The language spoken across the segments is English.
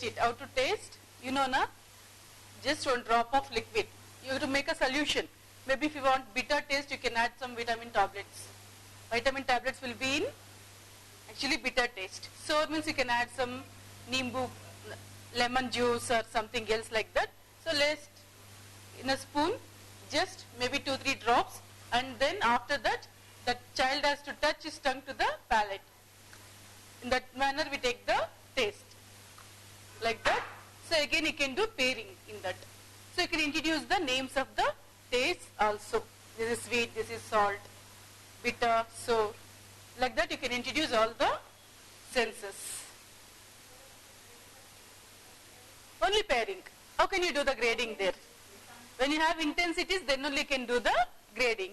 it. How to taste? You know, na? Just 1 drop of liquid. You have to make a solution. Maybe if you want bitter taste, you can add some vitamin tablets. Vitamin tablets will be in actually bitter taste. Sour means you can add some nimbu, lemon juice or something else like that. So let's, in a spoon, just maybe 2-3 drops, and then after that, the child has to touch his tongue to the palate. In that manner we take the taste. Like that. So again you can do pairing in that. So you can introduce the names of the tastes also. This is sweet, this is salt, bitter, sour. Like that you can introduce all the senses. Only pairing. How can you do the grading there? When you have intensities, then only you can do the grading.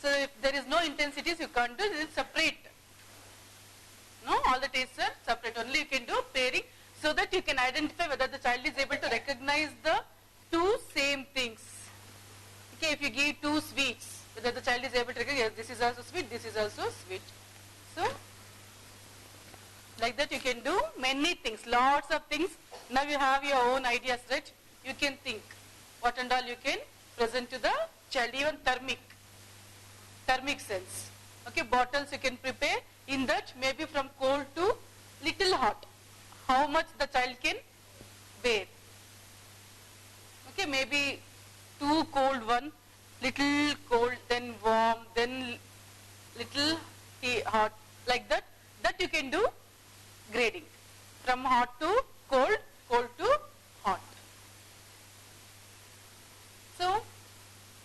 So if there is no intensities, you can't do it. It's separate. No, all the tastes are separate. Only you can do pairing so that you can identify whether the child is able to recognize the 2 same things. Okay, if you give 2 sweets, whether the child is able to recognize, yes, this is also sweet, this is also sweet. So, like that you can do many things, lots of things. Now you have your own ideas, right? You can think what and all you can present to the child, even thermic sense. Okay, bottles you can prepare. In that, maybe from cold to little hot, how much the child can bear. Okay, maybe too cold one, little cold, then warm, then little hot, like that. That you can do grading. From hot to cold, cold to hot. So,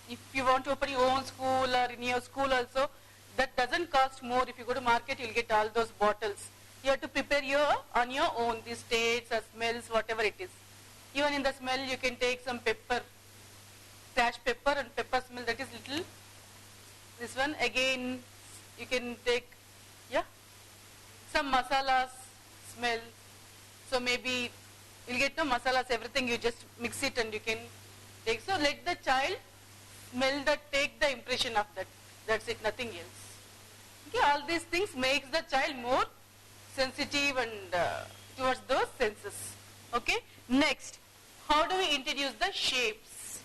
if you want to open your own school or in your school also, that doesn't cost more. If you go to market, you'll get all those bottles. You have to prepare on your own, these tastes or smells, whatever it is. Even in the smell, you can take some pepper, crash pepper and pepper smell, that is little. This one, again, you can take, some masalas smell. So maybe you'll get no masalas, everything, you just mix it and you can take. So let the child smell that, take the impression of that. That's it, nothing else. Okay, all these things makes the child more sensitive and towards those senses. Okay, next, how do we introduce the shapes?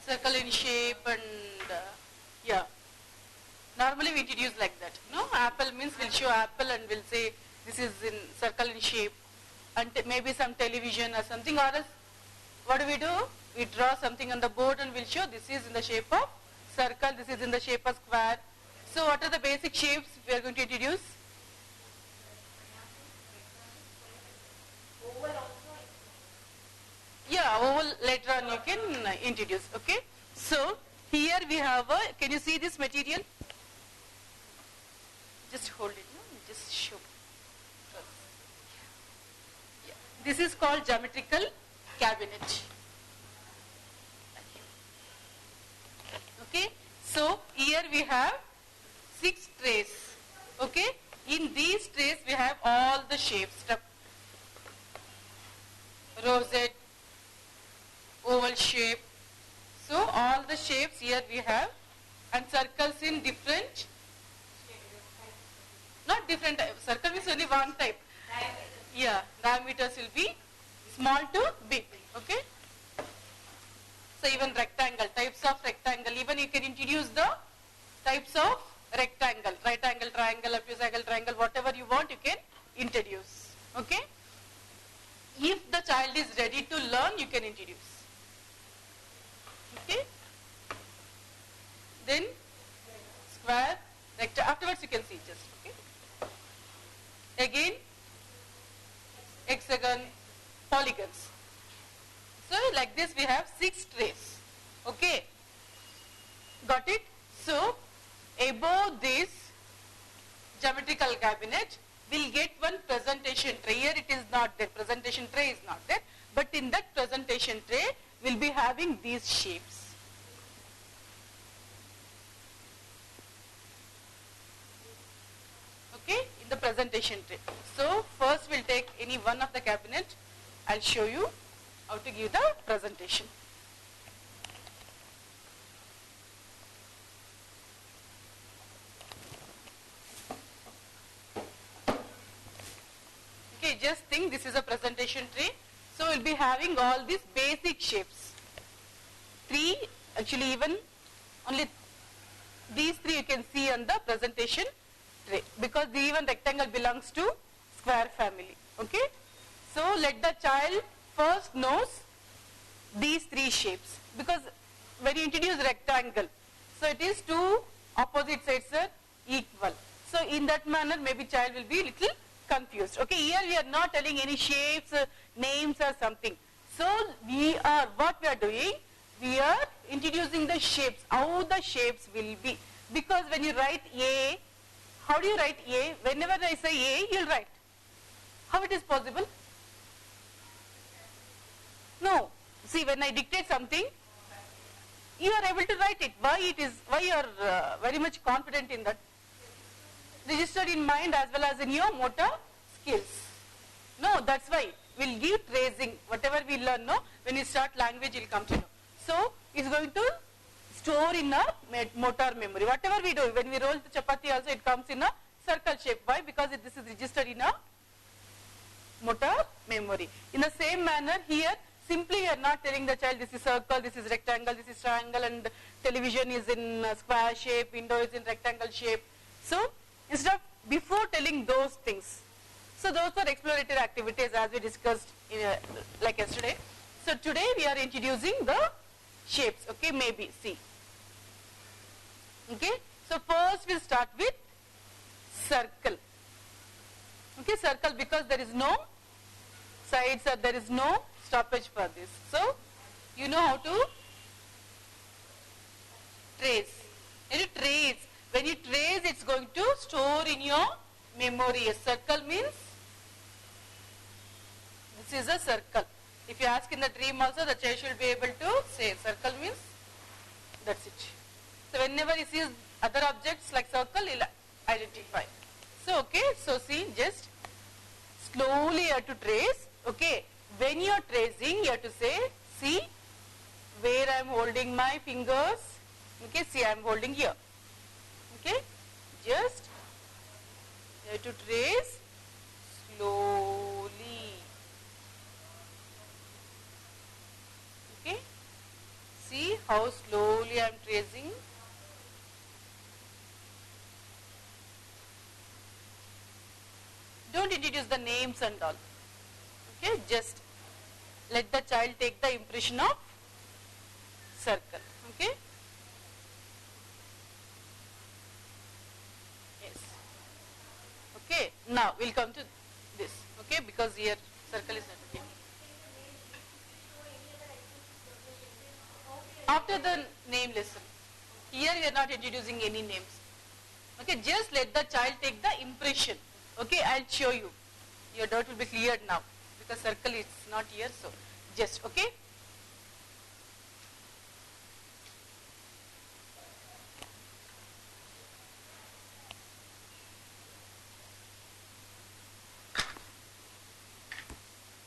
Circle in shape and normally we introduce like that. No, apple means we'll show apple and we'll say this is in circle in shape, and maybe some television or something, or else what do? We draw something on the board and we'll show this is in the shape of circle, this is in the shape of square. So what are the basic shapes we are going to introduce? Yeah, oval later on you can introduce. Okay. So here we have a, can you see this material? Just hold it, just show. Yeah. This is called geometrical cabinet. Okay. So here we have 6 trays. Okay. In these trays we have all the shapes. Rosette, oval shape. So all the shapes here we have, and circles in different, not different type. Circle means only one type. Yeah, diameters will be small to big. Okay. So even rectangle, types of rectangle, even you can introduce the types of rectangle, right angle triangle, obtuse angle triangle, whatever you want you can introduce. Okay. If the child is ready to learn, you can introduce. Okay. Then square, rectangle, afterwards you can see just. Okay. Again, hexagon, polygons. So like this we have 6 trays. Okay. Got it? So above this geometrical cabinet, we'll get one presentation tray. Here it is not there, presentation tray is not there, but in that presentation tray we'll be having these shapes. Okay, in the presentation tray. So first we'll take any one of the cabinet. I'll show you how to give the presentation. Okay, just think this is a presentation tree. So we'll be having all these basic shapes. Three, actually even only these three you can see on the presentation tray, because the even rectangle belongs to square family. Okay. So let the child first knows these three shapes, because when you introduce rectangle, so it is two opposite sides are equal. So in that manner maybe child will be little confused. Okay, here we are not telling any shapes, names or something. So what we are doing, we are introducing the shapes, how the shapes will be. Because when you write A, how do you write A? Whenever I say A, you'll write. How it is possible? No. See, when I dictate something, you are able to write it. Why you are very much confident in that? Registered in mind as well as in your motor skills. No, that's why. We'll give tracing. Whatever we learn, no, when you start language, you'll come to know. So, it's going to store in a motor memory. Whatever we do, when we roll the chapati also, it comes in a circle shape. Why? Because this is registered in a motor memory. In the same manner here, simply you are not telling the child this is circle, this is rectangle, this is triangle, and television is in square shape, window is in rectangle shape. So, instead of before telling those things, so those are exploratory activities as we discussed like yesterday. So today we are introducing the shapes. Okay, maybe see. Okay, so first we'll start with circle. Okay, circle, because there is no sides or there is no stoppage for this. So you know how to trace. You trace. When you trace, it's going to store in your memory. A circle means this is a circle. If you ask in the dream also, the child should be able to say circle means that's it. So whenever he sees other objects like circle, he'll identify. So okay, so see, just slowly you have to trace. Okay, when you are tracing, you have to say, see where I am holding my fingers. Okay, see I am holding here. Okay, just you have to trace slowly. Okay, see how slowly I am tracing. Don't introduce the names and all. Okay, just let the child take the impression of circle. Okay. Yes. Okay. Now we'll come to this. Okay, because here circle is not okay. After the name lesson, here we are not introducing any names. Okay, just let the child take the impression. Okay, I'll show you. Your doubt will be cleared now, because circle is not here, so just, okay.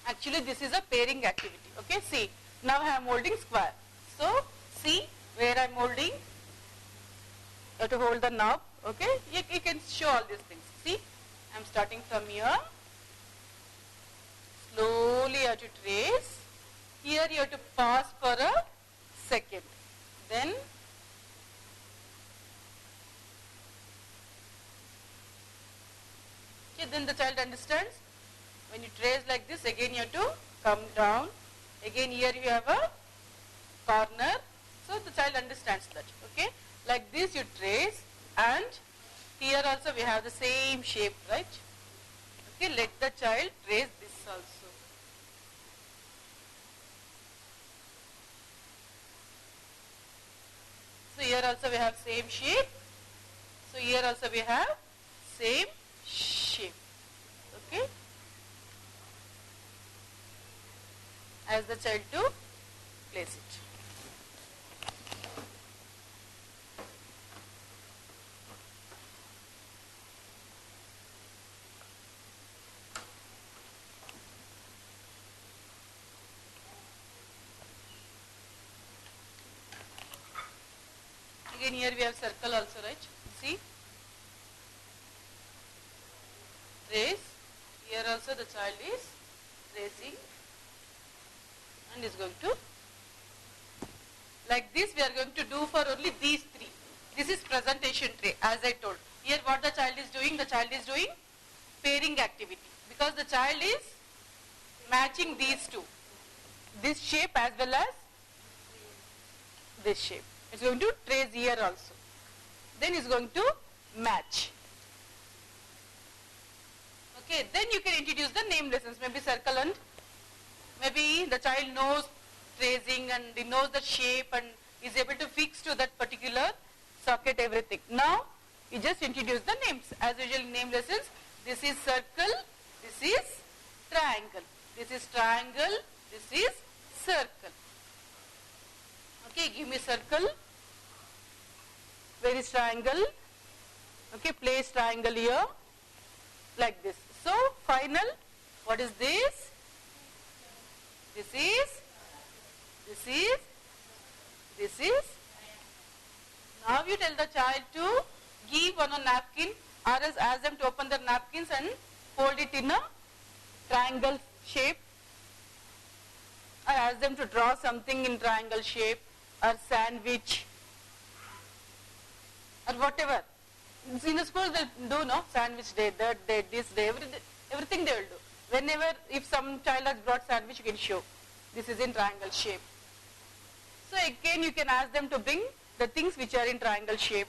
Actually, this is a pairing activity. Okay, see, now I am holding square. So, see where I am holding. You have to hold the knob. Okay, you can show all these things. See, I am starting from here. Slowly you have to trace. Here you have to pause for a second. Then okay, then the child understands. When you trace like this, again you have to come down. Again here you have a corner. So the child understands that. Okay, like this you trace, and here also we have the same shape, right? Okay, let the child trace this also. So here also we have same shape. So here also we have same shape. Okay. Ask the child to place it. Again here we have circle also, right? See? Trace. Here Here also the child is tracing and is going to, like this we are going to do for only these three. This is presentation tray, as I told. Here what the child is doing? The child is doing pairing activity, because the child is matching these two, this shape as well as this shape. It's going to trace here also. Then it's going to match. Okay, then you can introduce the name lessons, maybe circle, and maybe the child knows tracing and he knows the shape and is able to fix to that particular socket everything. Now you just introduce the names. As usual in name lessons, this is circle, this is triangle, this is triangle, this is circle. Okay, give me circle. Where is triangle? Okay, place triangle here, like this. So final, what is this? This is, this is, this is. Now you tell the child to give on a napkin, or else ask them to open their napkins and fold it in a triangle shape, or ask them to draw something in triangle shape, or sandwich, or whatever. In the school they'll do, no, sandwich day, that day, this day, everything they will do. Whenever, if some child has brought sandwich, you can show. This is in triangle shape. So again you can ask them to bring the things which are in triangle shape,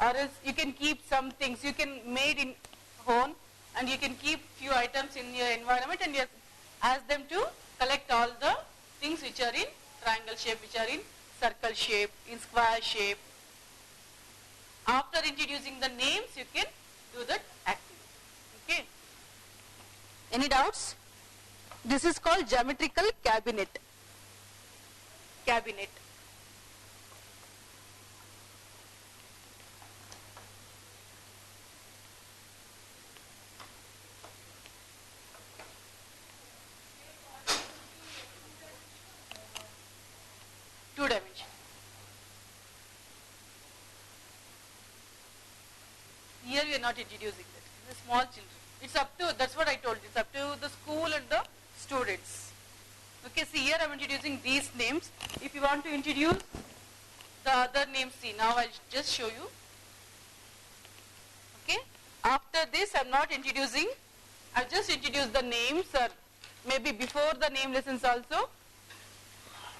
or else you can keep some things, you can made in home, and you can keep few items in your environment, and you ask them to collect all the things which are in triangle shape, which are in circle shape, in square shape. After introducing the names, you can do that activity. Okay. Any doubts? This is called geometrical cabinet. Cabinet. Two dimension. Here we are not introducing that. The small children. It's up to, that's what I told, it's up to the school and the students. Okay, see here I am introducing these names. If you want to introduce the other names, see now I'll just show you. Okay, after this I am not introducing, I've just introduced the names, or maybe before the name lessons also.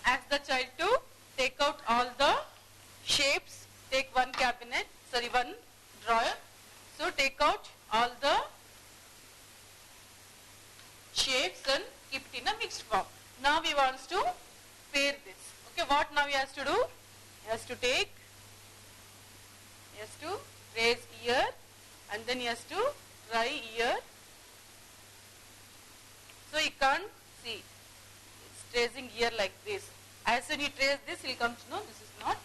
Ask the child to take out all the shapes, take one cabinet, sorry, one drawer. So take out all the shapes and keep it in a mixed form. Now we want to pair this. Okay, what now he has to do? He has to take, he has to trace here, and then he has to try here. So he can't see. It's tracing here like this. As soon as he trace this, he will come to know this is not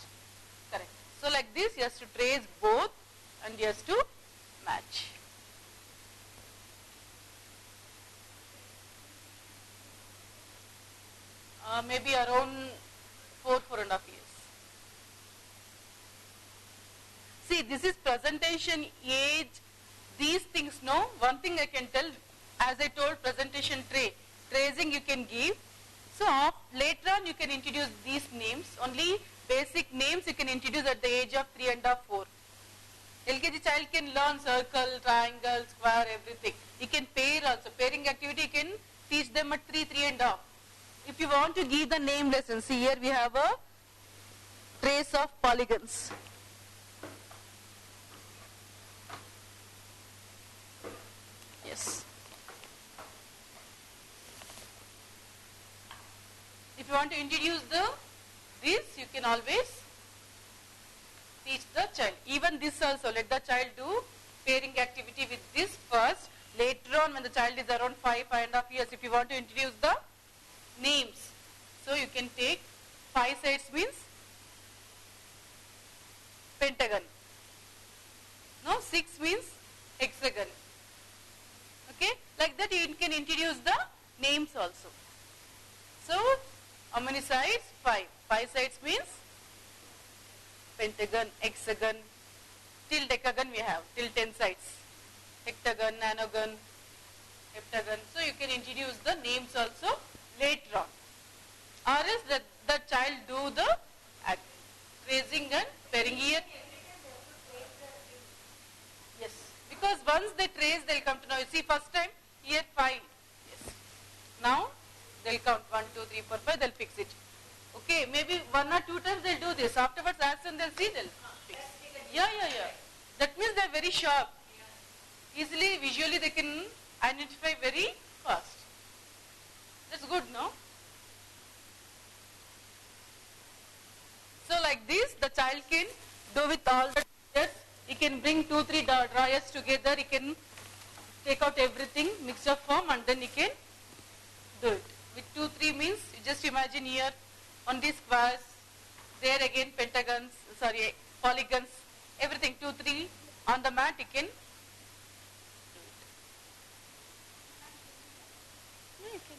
correct. So like this, he has to trace both, and he has to match. Maybe around 4.5 years. See, this is presentation age, these things, no, one thing I can tell, as I told, presentation tray, tracing you can give. So later on you can introduce these names, only basic names you can introduce at the age of 3.5, 4. LKG child can learn circle, triangle, square, everything. He can pair also. Pairing activity you can teach them at 3, 3.5. If you want to give the name lesson, see here we have a trace of polygons. Yes. If you want to introduce this, you can always teach the child. Even this also, let the child do pairing activity with this first. Later on, when the child is around 5, 5.5 years, if you want to introduce the names, so you can take 5 sides means pentagon. No, 6 means hexagon. Okay, like that you can introduce the names also. So, how many sides? 5. 5 sides means pentagon, hexagon, till decagon we have, till 10 sides. Hectagon, nanogon, heptagon. So you can introduce the names also later on. Or else the child do the tracing and pairing here. Yes, because once they trace, they'll come to know. You see, first time here 5. Yes. Now they'll count 1, 2, 3, 4, 5. They'll fix it. Okay, maybe 1 or 2 times they'll do this. Afterwards, as soon they'll see, they'll fix. Yeah. That means they're very sharp. Easily, visually, they can identify very fast. That's good, no? So like this, the child can do with all the teachers. He can bring 2, 3 drawers together. He can take out everything, mixture form, and then he can do it. With 2, 3 means, you just imagine here on these squares, there again pentagons, polygons, everything 2, 3 on the mat. He can do it. Yeah, you can.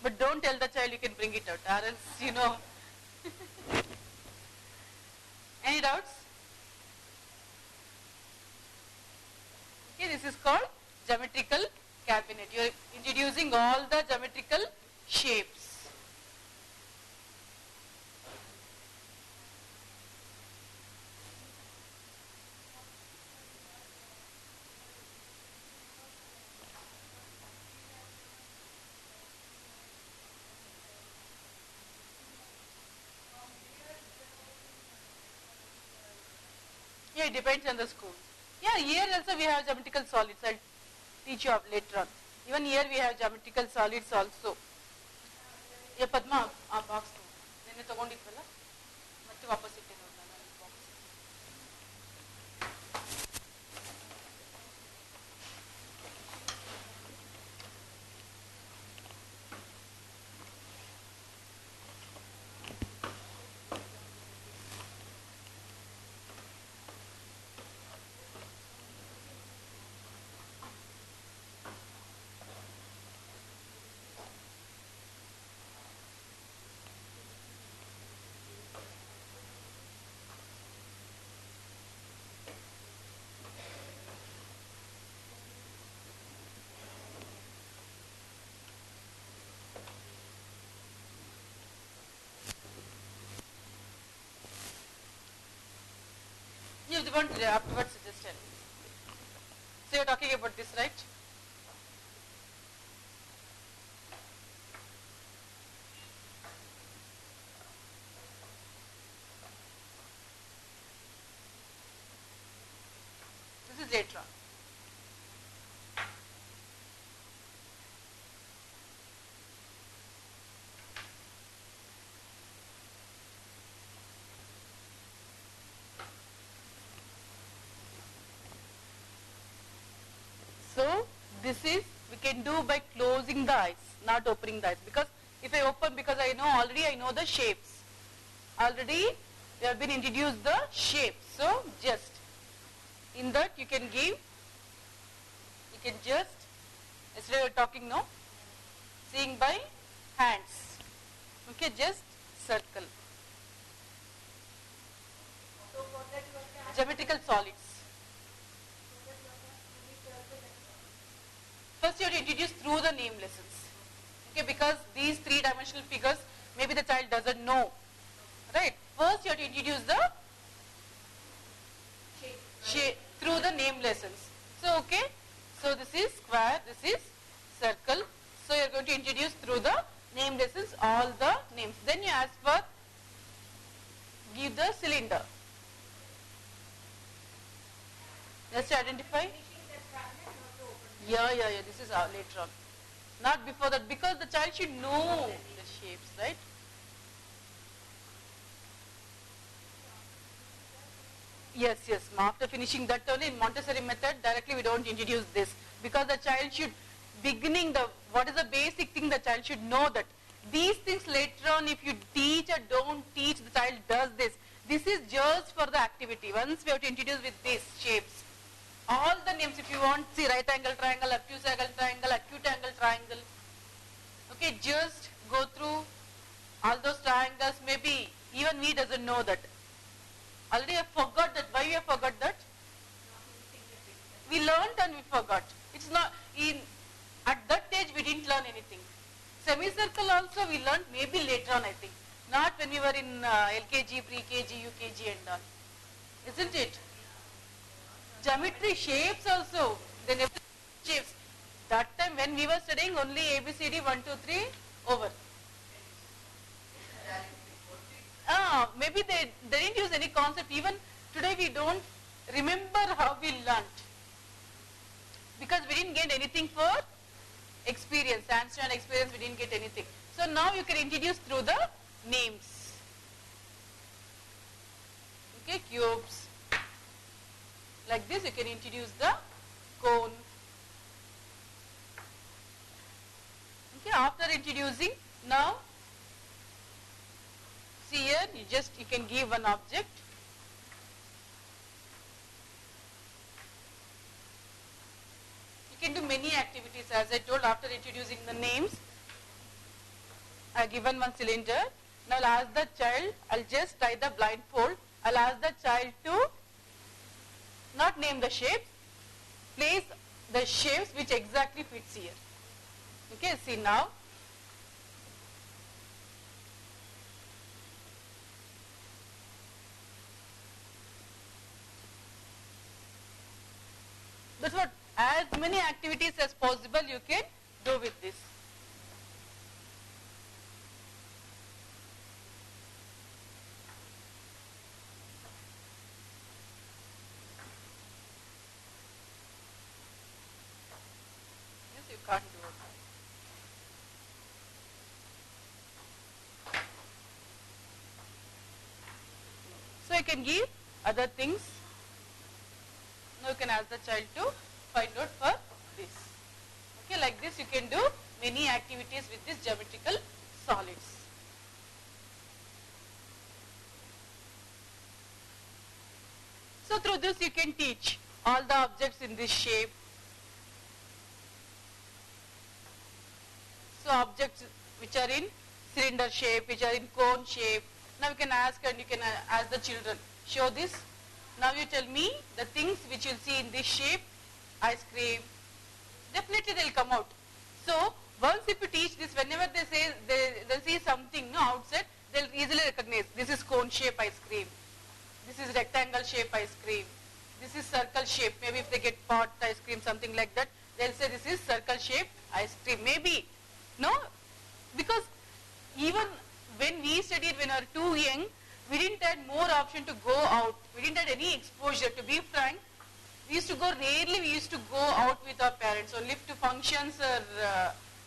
But don't tell the child you can bring it out, or else, Any doubts? Okay, this is called geometrical cabinet. You are introducing all the geometrical shapes. Yeah, it depends on the school. Yeah, here also we have geometrical solids. I'll teach you later on. Even here we have geometrical solids also. Yeah, Padma, ಆ box ನೆನ್ನೆ ತಗೊಂಡಿದ್ವಲ್ಲ ಮತ್ತೆ ವಾಪಸ್ ಇಟ್ಟಿರೋದು ನಾನು ಈ box. You want afterwards just tell. So you're talking about this, right? This is later on. So this is we can do by closing the eyes, not opening the eyes. Because if I open, because I know the shapes. Already we have been introduced the shapes. So just in that you can just, yesterday we were talking, no? Seeing by hands. Okay, just circle. Geometrical solids. First you have to introduce through the name lessons. Okay, because these 3-dimensional figures, maybe the child doesn't know. Right? First you have to introduce the shape through the name lessons. So, okay, so this is square, this is circle. So you are going to introduce through the name lessons all the names. Then you ask for, give the cylinder. Just identify. Yeah, this is later on. Not before that, because the child should know the shapes, right? Yes. After finishing that only in Montessori method, directly we don't introduce this. Because the child should, what is the basic thing the child should know that. These things later on, if you teach or don't teach, the child does this. This is just for the activity. Once we have to introduce with these shapes. All the names, if you want, see right angle triangle, obtuse angle triangle, acute angle triangle. Okay, just go through all those triangles. Maybe even we doesn't know that. Already I forgot that. Why you have forgot that? We learned and we forgot. It's not, at that age we didn't learn anything. Semicircle also we learned maybe later on I think. Not when we were in LKG, pre-KG, UKG and all. Isn't it? Geometry, shapes also. Then every shapes. That time when we were studying only ABCD 1, 2, 3 over. Maybe they didn't use any concept. Even today we don't remember how we learnt. Because we didn't get anything for experience, hands-on experience, we didn't get anything. So now you can introduce through the names. Okay, cubes. Like this you can introduce the cone. Okay, after introducing, now see here you can give one object. You can do many activities as I told after introducing the names. I have given one cylinder. Now I'll ask the child, I'll just tie the blindfold. I'll ask the child to not name the shapes, place the shapes which exactly fits here. Okay, see now. That's what, as many activities as possible you can do with this. Yes, you can't do it. So you can give other things. Now you can ask the child to find out for this. Okay, like this you can do many activities with these geometrical solids. So through this you can teach all the objects in this shape. So objects which are in cylinder shape, which are in cone shape. Now you can ask and you can ask the children, show this. Now you tell me the things which you'll see in this shape, ice cream, definitely they'll come out. So once if you teach this, whenever they say, they'll see something outside, they'll easily recognize this is cone shape ice cream, this is rectangle shape ice cream, this is circle shape. Maybe if they get pot ice cream, something like that, they'll say this is circle shape ice cream. Maybe, no? Because even when we studied when we were too young, we didn't have more option to go out. We didn't have any exposure. To be frank, we used to go rarely. We used to go out with our parents, only to functions or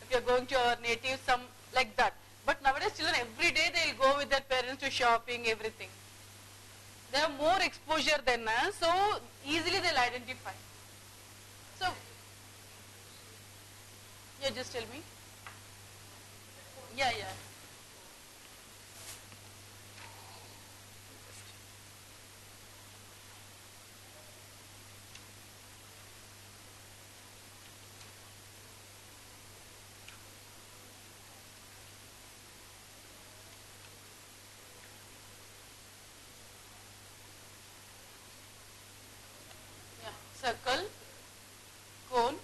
if you are going to our native, some like that. But nowadays, children every day they will go with their parents to shopping, everything. They have more exposure than us, so easily they'll identify. So, yeah, just tell me. Yeah. Circle, cone,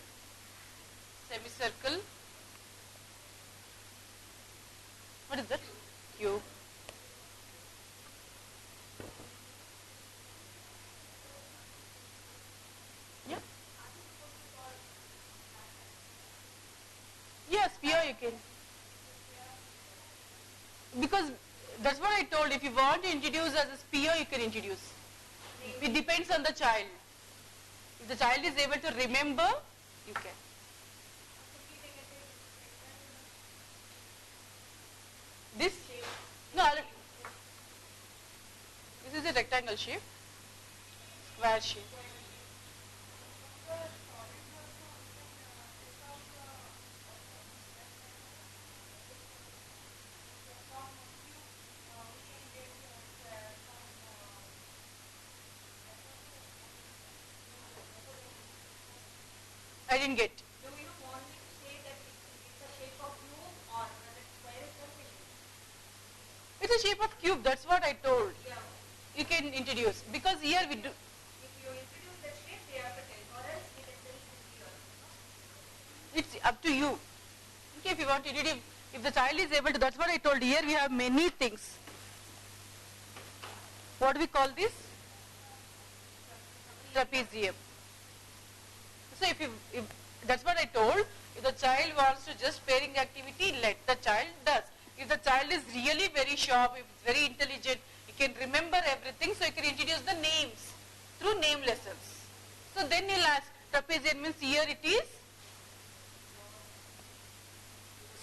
semicircle. What is that? Cube. Yeah. Yes, sphere you can. Because that's what I told. If you want to introduce as a sphere, you can introduce. It depends on the child. If the child is able to remember, you can. This? No, this is a rectangle shape, square shape. I didn't get. Do you want me to say that it's a shape of cube or that square is just a shape? It's a shape of cube, that's what I told. Yeah. You can introduce. Because here we do. If you introduce that shape, they have to tell. Or else It's up to you. Okay, if you want to introduce, if the child is able to, that's what I told. Here we have many things. What do we call this? Trapezium. So if that's what I told, if the child wants to just pairing activity, let the child does. If the child is really very sharp, if it's very intelligent, he can remember everything, so he can introduce the names through name lessons. So then he'll ask, trapezium means here it is.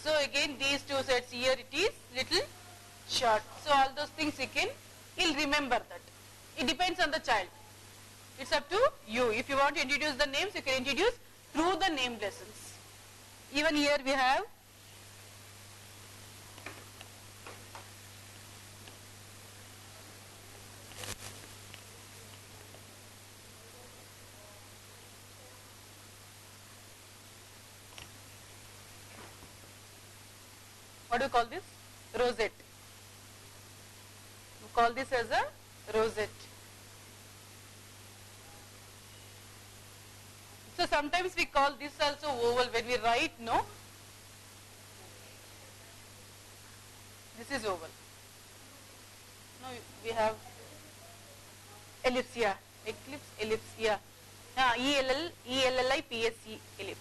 So again these two sets, here it is little short. So all those things he'll remember that. It depends on the child. It's up to you. If you want to introduce the names, you can introduce through the name lessons. Even here we have what do you call this? Rosette. We call this as a rosette. So sometimes we call this also oval when we write, no? This is oval. No, we have ellipse, yeah. Eclipse, ellipse, yeah. ELLIPSE, ellipse. Yeah.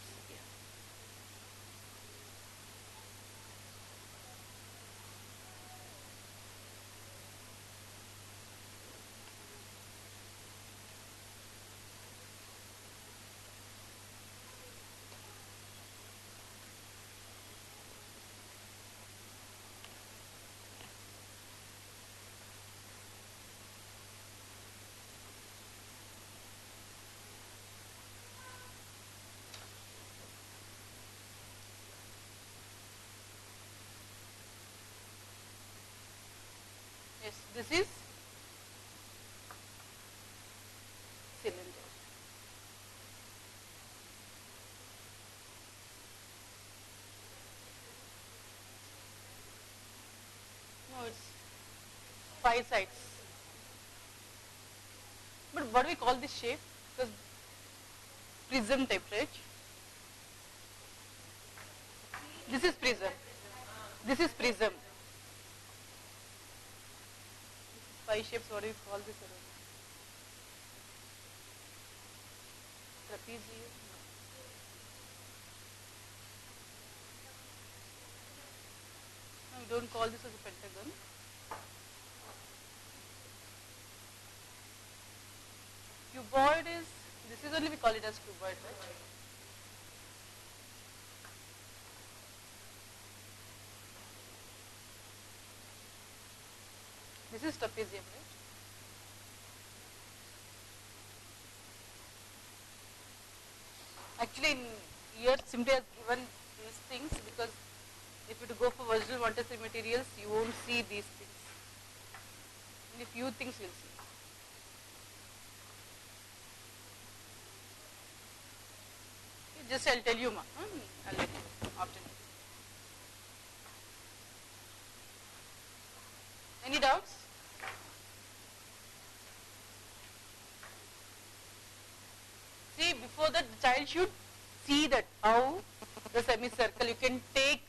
Yes, this is cylinder. No, it's 5 sides. But what do we call this shape? Because prism type, right? This is prism. This is prism. 5 shapes, what do you call this? Trapezium? No, we don't call this as a pentagon. Cuboid is, this is only we call it as cuboid, right? This is trapezium, right? Actually, in here simply has given these things because if you go for virginal Montessori materials, you won't see these things. Only few things you'll see. Okay, just I'll tell you, ma. I'll let you after. Any doubts? See, before that, the child should see that how the semicircle, you can take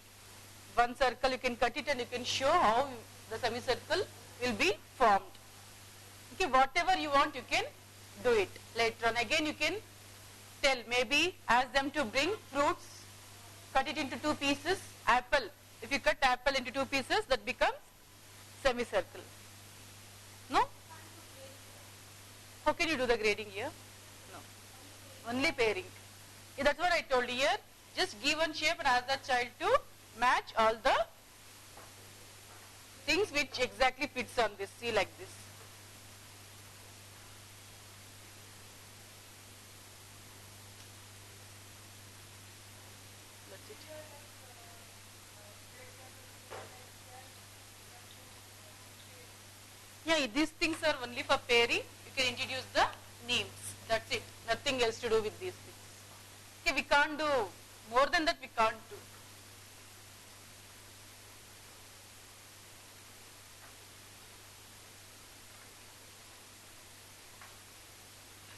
one circle, you can cut it and you can show how the semicircle will be formed. Okay, whatever you want, you can do it later on. Again, you can tell, maybe ask them to bring fruits, cut it into 2 pieces, apple. If you cut apple into 2 pieces, that becomes semicircle. No? How can you do the grading here? No. Only pairing. Yeah, that's what I told you here. Just give one shape and ask that child to match all the things which exactly fits on this. See, like this. That's it. Yeah, these things are only for pairing. You can introduce the names. That's it. Nothing else to do with these things. Okay, we can't do more than that. We can't do.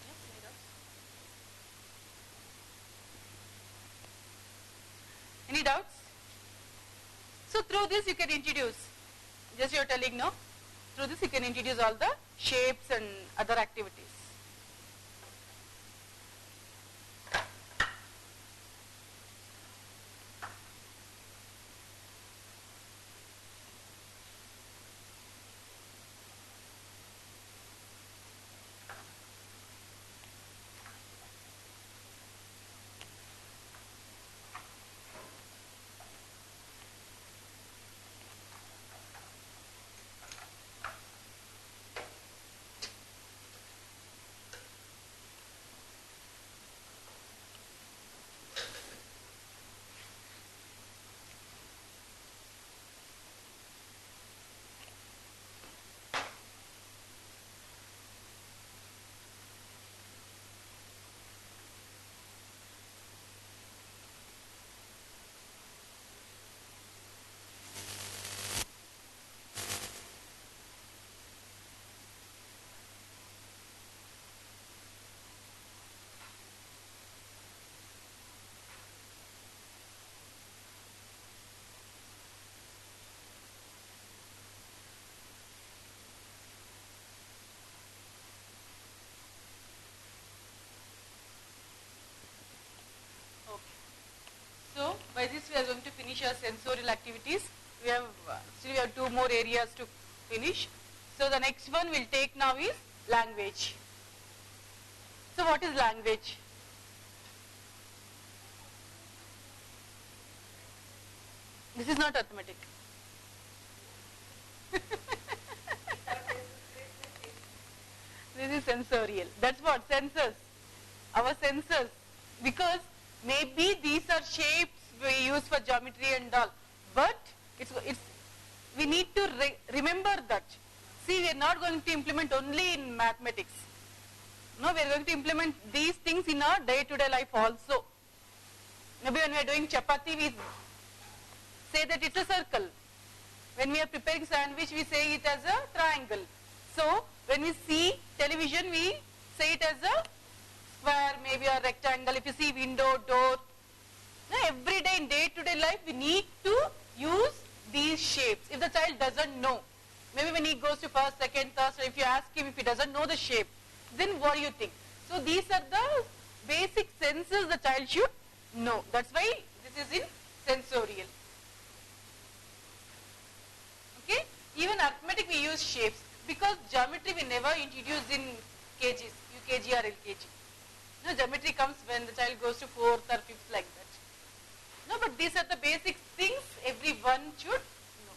Yes, Any doubts? So through this you can introduce, just you are telling no, through this you can introduce all the shapes and other activities. So by this we are going to finish our sensorial activities. We have still we have 2 more areas to finish. So the next one we'll take now is language. So what is language? This is not arithmetic. This is sensorial. That's what senses. Our senses. Because maybe these are shapes we use for geometry and all, but we need to remember that. See, we are not going to implement only in mathematics. No, we are going to implement these things in our day-to-day life also. Maybe when we are doing chapati, we say that it's a circle. When we are preparing sandwich, we say it as a triangle. So, when we see television, we say it as a square, maybe a rectangle. If you see window, door, every day in day-to-day life we need to use these shapes. If the child doesn't know, maybe when he goes to first, second, third, if you ask him if he doesn't know the shape, then what do you think? So these are the basic senses the child should know. That's why this is in sensorial. Okay? Even arithmetic we use shapes, because geometry we never introduce in KGs, UKG or LKG. No, geometry comes when the child goes to 4th or 5th like that. No, but these are the basic things everyone should know.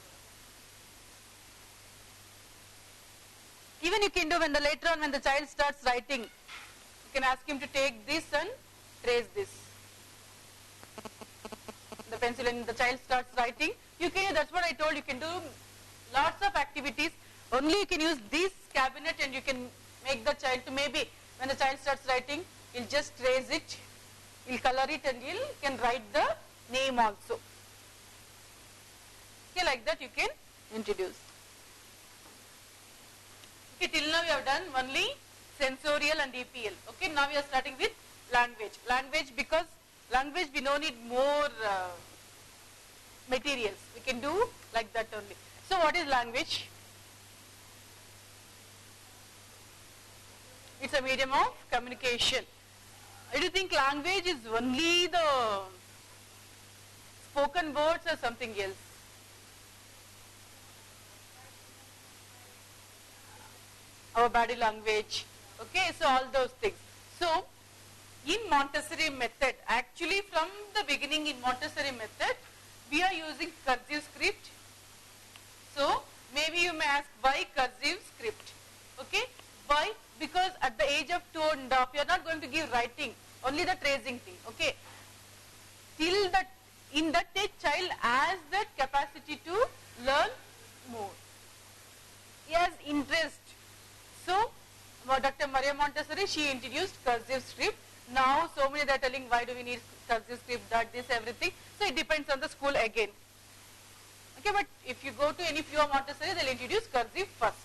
Even you can do when later on when the child starts writing, you can ask him to take this and trace this. The pencil and the child starts writing, you can, that's what I told, you can do lots of activities. Only you can use this cabinet and you can make the child to, maybe when the child starts writing, he'll just trace it, he'll color it and he can write the name also. Okay, like that you can introduce. Okay, till now we have done only sensorial and EPL. Okay, now we are starting with language. Language, because language we don't need more materials. We can do like that only. So what is language? It's a medium of communication. Do you think language is only the spoken words or something else? Our body language. Okay, so all those things. So, in Montessori method, actually from the beginning in Montessori method, we are using cursive script. So, maybe you may ask why cursive script? Okay, why? Because at the age of 2.5, you are not going to give writing, only the tracing thing. Okay, till that, in that age, child has that capacity to learn more. He has interest. So, Dr. Maria Montessori, she introduced cursive script. Now, so many they are telling why do we need cursive script, that, this, everything. So, it depends on the school again. Okay, but if you go to any pure Montessori, they will introduce cursive first.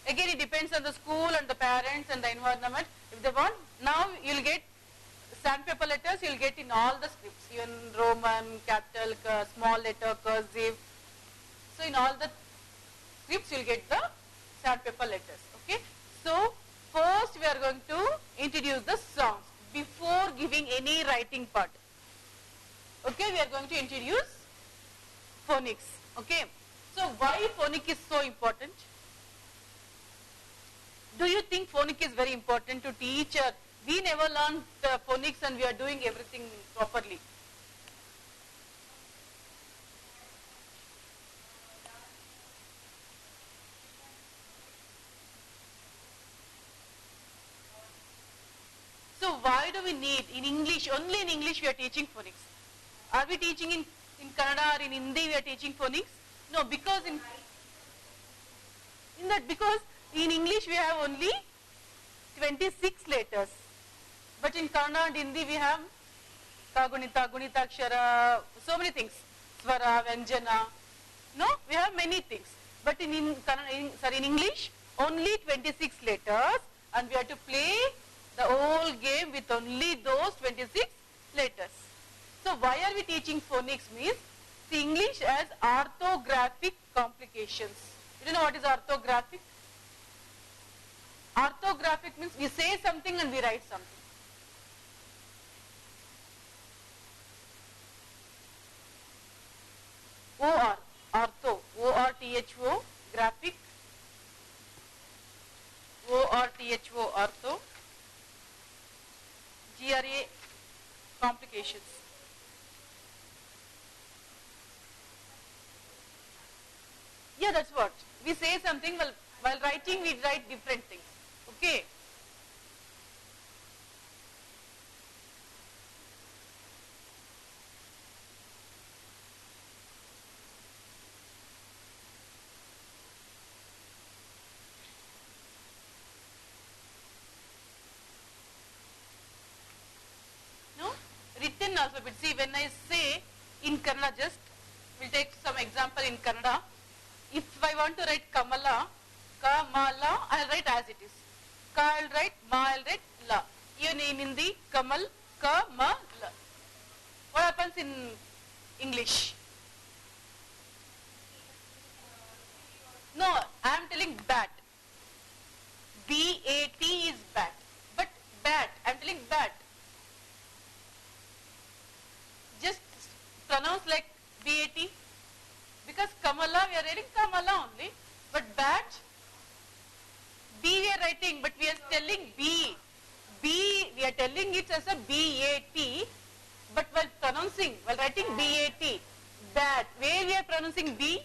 Again, it depends on the school and the parents and the environment. If they want, now you will get sandpaper letters you will get in all the scripts, even Roman, capital, small letter, cursive. So in all the scripts you will get the sandpaper letters. Okay. So first we are going to introduce the sounds before giving any writing part. Okay, we are going to introduce phonics. Okay. So why phonic is so important? Do you think phonic is very important to teach? We never learned phonics and we are doing everything properly. So why do we need in English, only in English we are teaching phonics? Are we teaching in Kannada or in Hindi we are teaching phonics? No, because because in English we have only 26 letters. But in Kannada and Hindi we have Kagunita, Gunitakshara, so many things. Swara, Vyanjana. No, we have many things. But in English, only 26 letters and we have to play the whole game with only those 26 letters. So why are we teaching phonics means, see English has orthographic complications. You know what is orthographic? Orthographic means we say something and we write something. OR, ortho, O-R-T-H-O, graphic, O-R-T-H-O, ortho, G-R-A, complications. Yeah, that's what. We say something, while writing we write different things. Okay. No? Written alphabet. See, when I say in Kannada, just we'll take some example in Kannada. If I want to write Kamala, Kamala, I'll write as it is. Ka I'll write, Ma I'll write, La. Even in Hindi, Kamal, Kamala. What happens in English? No, I am telling bat. B-A-T is bat. But bat, I am telling bat. Just pronounce like B-A-T. Because Kamala, we are writing Kamala only. But bat, B we are writing, but we are telling B. B, we are telling it as a B-A-T. But while pronouncing, while writing B-A-T, bat, where we are pronouncing B?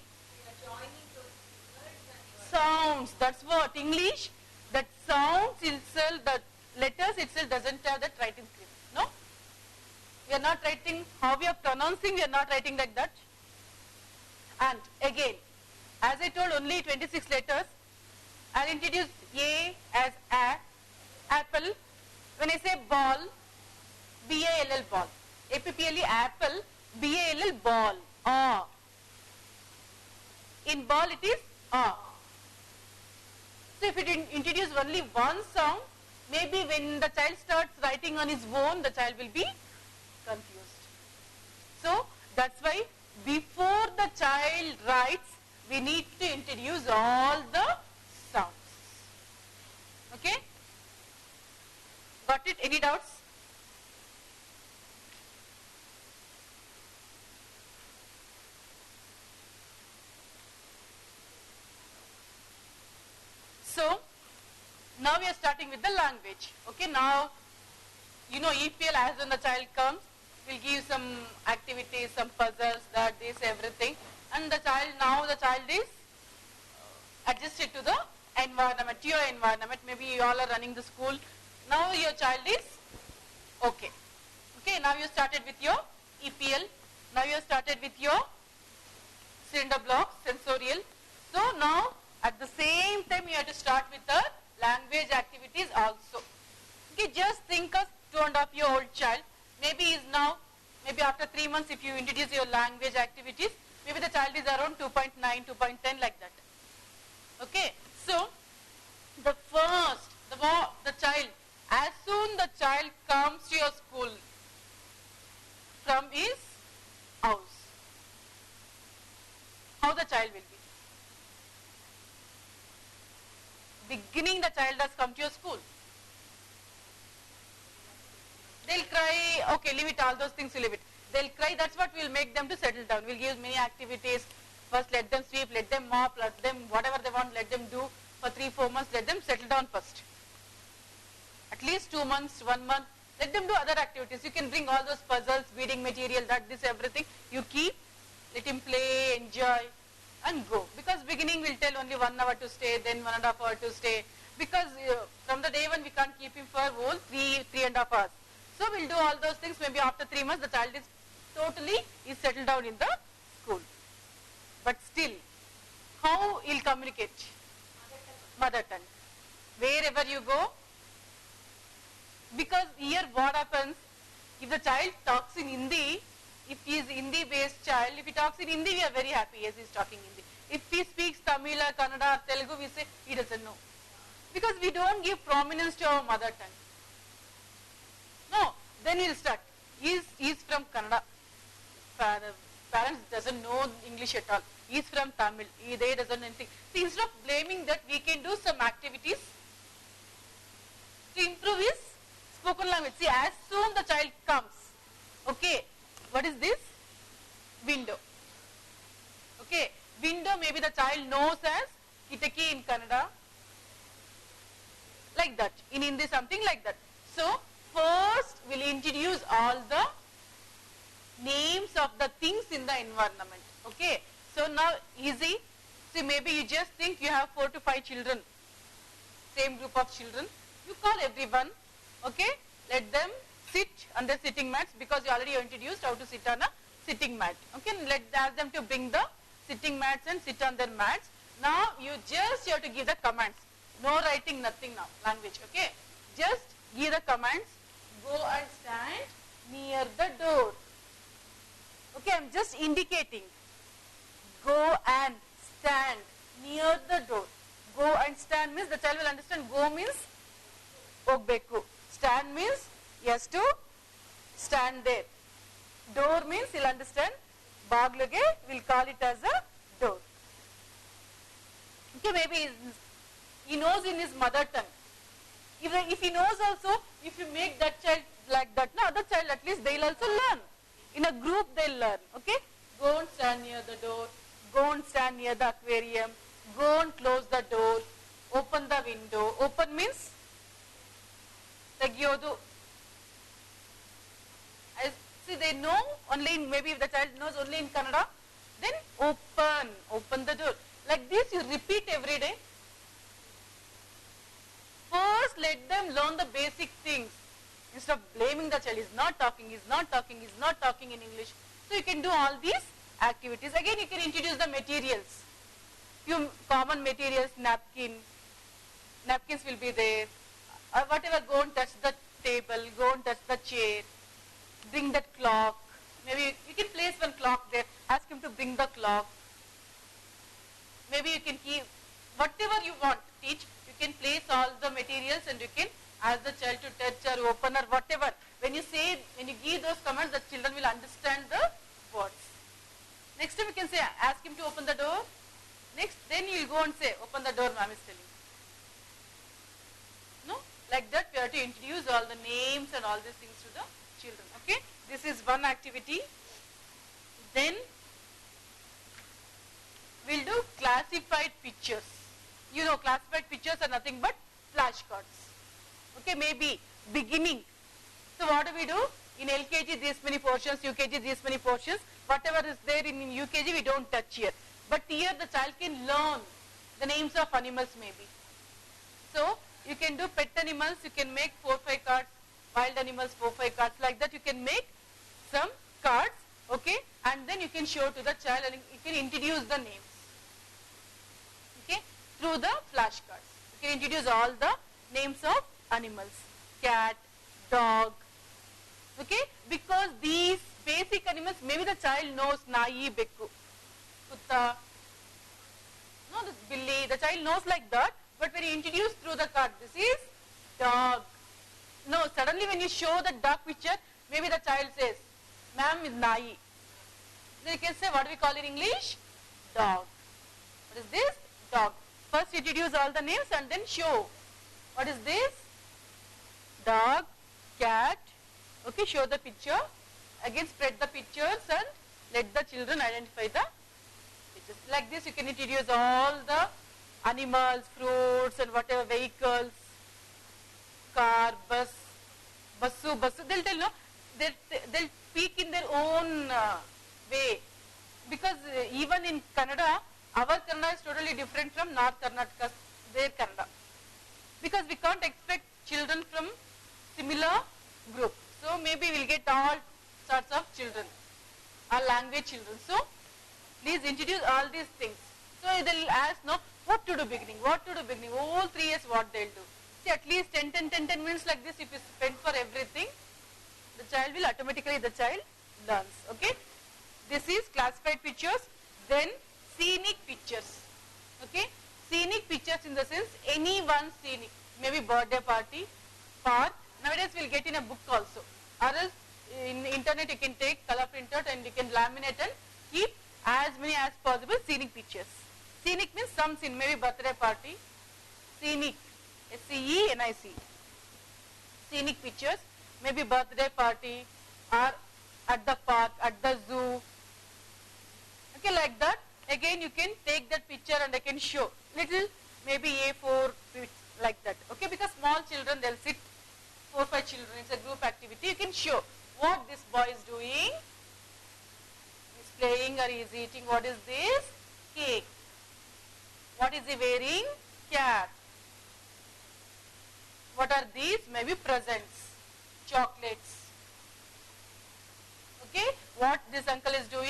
Sounds, that's what. English, that sounds itself, the letters itself doesn't have that writing script. No? We are not writing, how we are pronouncing, we are not writing like that. And again, as I told, only 26 letters. I'll introduce A as A, apple. When I say ball, B-A-L-L, ball. A-P-P-L-E, apple, B-A-L-L, ball. A. In ball it is A. So if it introduce only one sound, maybe when the child starts writing on his own, the child will be confused. So that's why before the child writes, we need to introduce all the sounds. Okay? Got it? Any doubts? So, now we are starting with the language. Okay, now, you know, EPL, as when the child comes, we'll give some activities, some puzzles, that, this, everything. And the child is adjusted to the environment, your environment. Maybe you all are running the school. Now your child is okay. Okay, now you started with your EPL. Now you started with your cylinder blocks, sensorial. So now, at the same time, you have to start with the language activities also. Okay, just think of 2.5-year-old child. Maybe is now, maybe after 3 months, if you introduce your language activities, maybe the child is around 2.9, 2.10, like that. Okay, so the first, the child, As soon the child comes to your school from his house, how the child will be? Beginning the child has come to your school. They'll cry, okay, leave it, all those things, leave it. They'll cry, that's what we'll make them to settle down. We'll give many activities. First let them sweep, let them mop, let them, whatever they want, let them do for 3-4 months, let them settle down first. At least 2 months, 1 month, let them do other activities. You can bring all those puzzles, reading material, that, this, everything. You keep, let him play, enjoy, and go. Because beginning will tell only 1 hour to stay, then 1.5 hour to stay. Because from the day when we can't keep him for whole 3.5 hours. So we'll do all those things. Maybe after 3 months, the child is totally settled down in the school. But still, how he'll communicate? Mother tongue. Wherever you go. Because here what happens, if the child talks in Hindi, if he is Hindi based child, if he talks in Hindi, we are very happy, yes, he is talking Hindi. If he speaks Tamil or Kannada or Telugu, we say he doesn't know. Because we don't give prominence to our mother tongue. No, then he'll start. He's from Kannada. Parents doesn't know English at all. He's from Tamil. They doesn't know anything. See, instead of blaming that, we can do some activities to improve his spoken language. See, as soon the child comes, okay, what is this? Window. Okay, window maybe the child knows as kitaki in Kannada. Like that. In Hindi, something like that. So, first we'll introduce all the names of the things in the environment. Okay. So now easy. See, maybe you just think you have 4 to 5 children. Same group of children. You call everyone. Okay. Let them sit on the sitting mats because you already introduced how to sit on a sitting mat. Okay. Ask them to bring the sitting mats and sit on their mats. Now you just have to give the commands. No writing, nothing now. Language. Okay. Just give the commands. Go and stand near the door. Okay, I am just indicating. Go and stand near the door. Go and stand means the child will understand. Go means Ogbeku. Stand means yes to stand there. Door means he'll understand. Bagluge, we'll call it as a door. Okay, maybe he knows in his mother tongue. If he knows also, if you make that child like that, no other child at least they'll also learn. In a group they'll learn. Okay? Go and stand near the door. Go and stand near the aquarium. Go and close the door. Open the window. Open means Tagyodu. See, they know only in, maybe if the child knows only in Kannada, then open the door. Like this you repeat every day. First let them learn the basic things. Instead of blaming the child, he's not talking in English. So you can do all these activities. Again you can introduce the materials. Few common materials, napkins will be there. Whatever, go and touch the table, go and touch the chair. Bring that clock. Maybe you can place one clock there. Ask him to bring the clock. Maybe you can keep whatever you want. Teach. You can place all the materials and you can ask the child to touch or open or whatever. When you give those commands, the children will understand the words. Next time you can say, ask him to open the door. Next, then you will go and say, open the door, ma'am is telling. No? Like that, we have to introduce all the names and all these things to the children. Okay? This is one activity. Then, we'll do classified pictures. You know, classified pictures are nothing but flashcards. Okay, maybe beginning. So what do we do? In LKG these many portions, UKG these many portions. Whatever is there in UKG we don't touch here. But here the child can learn the names of animals maybe. So you can do pet animals, you can make 4-5 cards, wild animals 4-5 cards, like that you can make some cards, okay, and then you can show to the child and you can introduce the names. Okay, through the flashcards. You can introduce all the names of animals, cat, dog, okay, because these basic animals, maybe the child knows nai, bekku, kutta, no, this billy, the child knows like that, but when you introduce through the card, this is dog, No, suddenly when you show the dog picture, maybe the child says, ma'am is nai. Then you can say, what do we call in English? Dog. What is this? Dog. First introduce all the names and then show. What is this? Dog, cat. Okay, show the picture. Again spread the pictures and let the children identify the pictures. Like this you can introduce all the animals, fruits and whatever vehicles, car, bus, basu. They'll tell, no, they'll speak in their own way. Because even in Kannada, our Kannada is totally different from North Karnataka, their Kannada. Because we can't expect children from similar group. So maybe we'll get all sorts of children, all language children. So please introduce all these things. So they'll ask, no, what to do beginning, all 3 years what they'll do. See, at least 10 minutes like this, if you spend for everything, the child will automatically, learns. Okay. This is classified pictures, then scenic pictures. Okay. Scenic pictures in the sense, any one scenic, maybe birthday party, park. Nowadays we'll get in a book also. Or else in the internet you can take color printout and you can laminate and keep as many as possible scenic pictures. Scenic means some scene, maybe birthday party. Scenic, SCENIC. Scenic pictures, maybe birthday party or at the park, at the zoo. Okay, like that. Again you can take that picture and I can show. Little, maybe A4, like that. Okay, because small children, they'll sit, 4 or 5 children, it's a group activity. You can show what this boy is doing. He's playing or he's eating. What is this? Cake. What is he wearing? Cap. What are these? Maybe presents, chocolates. Okay, what this uncle is doing?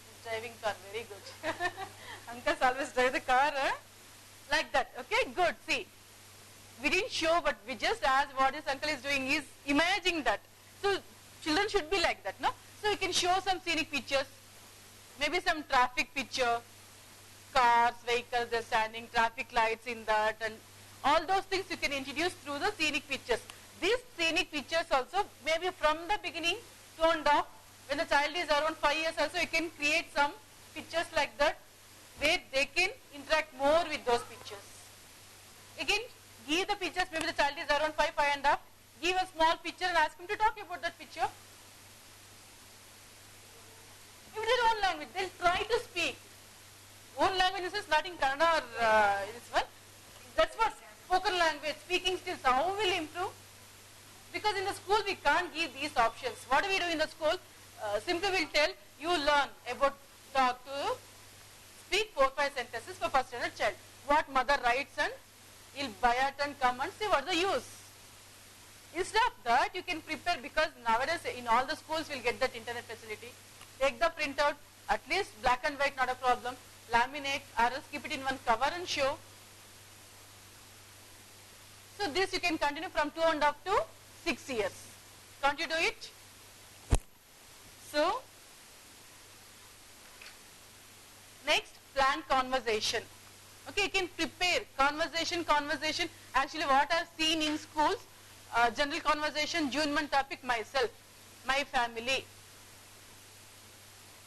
He's driving car, very good. Uncles always drive the car, like that. Okay, good. See, we didn't show, but we just asked what this uncle is doing. He's imagining that. So children should be like that, no? So you can show some scenic pictures, maybe some traffic picture, cars, vehicles, they're standing, traffic lights in that, and all those things you can introduce through the scenic pictures. These scenic pictures also, maybe from the beginning, toned off, when the child is around 5 years also, you can create some pictures like that, where they can interact more with those pictures. Again, give the pictures, maybe the child is around 5 and a half, give a small picture and ask him to talk about that picture. In their own language, they'll try to speak. Own language is not in Kannada or this one. That's what spoken language, speaking skills, how will improve? Because in the school we can't give these options. What do we do in the school? Simply we'll tell, you learn about dog to speak 4 or 5 sentences for first standard child. What mother writes and he'll buy it and come and see what's the use. Instead of that, you can prepare, because nowadays in all the schools we'll get that internet facility. Take the printout, at least black and white, not a problem. Laminate or else keep it in one cover and show. So this you can continue from 2 and up to 6 years. Can't you do it? So, next, plan conversation. Okay, you can prepare conversation. Actually what I've seen in schools, general conversation, June month topic, myself, my family,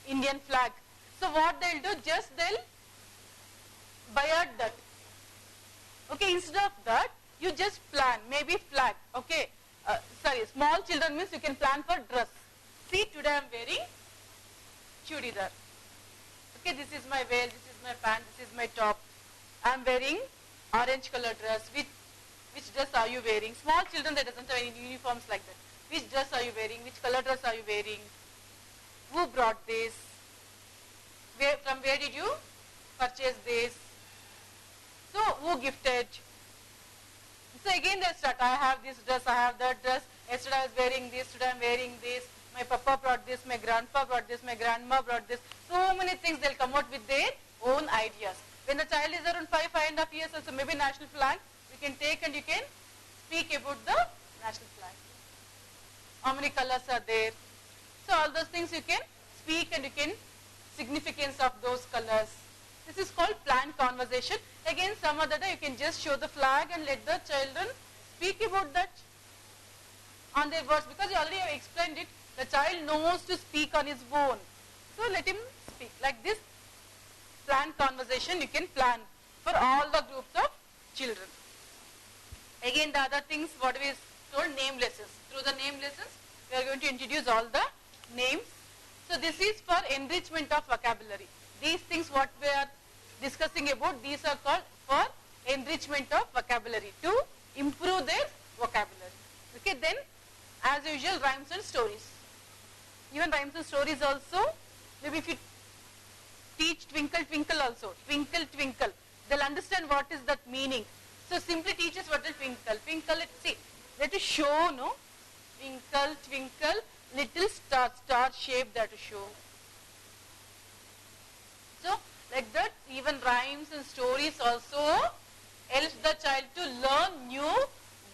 Indian flag. So what they'll do, just they'll bayard that. Okay, instead of that, you just plan, maybe flag. Okay, small children means you can plan for dress. See, today I am wearing chudidar. Okay, this is my veil, this is my pant, this is my top. I am wearing orange color dress. Which dress are you wearing? Small children, they doesn't have any uniforms like that. Which dress are you wearing? Which color dress are you wearing? Who brought this? From where did you purchase this? So, who gifted? So again they start, I have this dress, I have that dress, yesterday I was wearing this, today I am wearing this, my papa brought this, my grandpa brought this, my grandma brought this. So many things, they'll come out with their own ideas. When the child is around 5 and a half years also, maybe national flag, you can take and you can speak about the national flag. How many colors are there? So all those things you can speak and you can significance of those colors. This is called planned conversation. Again, some other day you can just show the flag and let the children speak about that on their words, because you already have explained it. The child knows to speak on his own. So let him speak. Like this planned conversation you can plan for all the groups of children. Again, the other things what we told, name lessons. Through the name lessons we are going to introduce all the names. So this is for enrichment of vocabulary. These things what we are discussing about, these are called for enrichment of vocabulary, to improve their vocabulary. Okay, then as usual, rhymes and stories. Even rhymes and stories also, maybe if you teach twinkle twinkle also, twinkle twinkle, they'll understand what is that meaning. So simply teach us what is twinkle. Twinkle, see, they have to show, no? Twinkle, twinkle, little star, star shape they have to show. So like that, even rhymes and stories also helps the child to learn new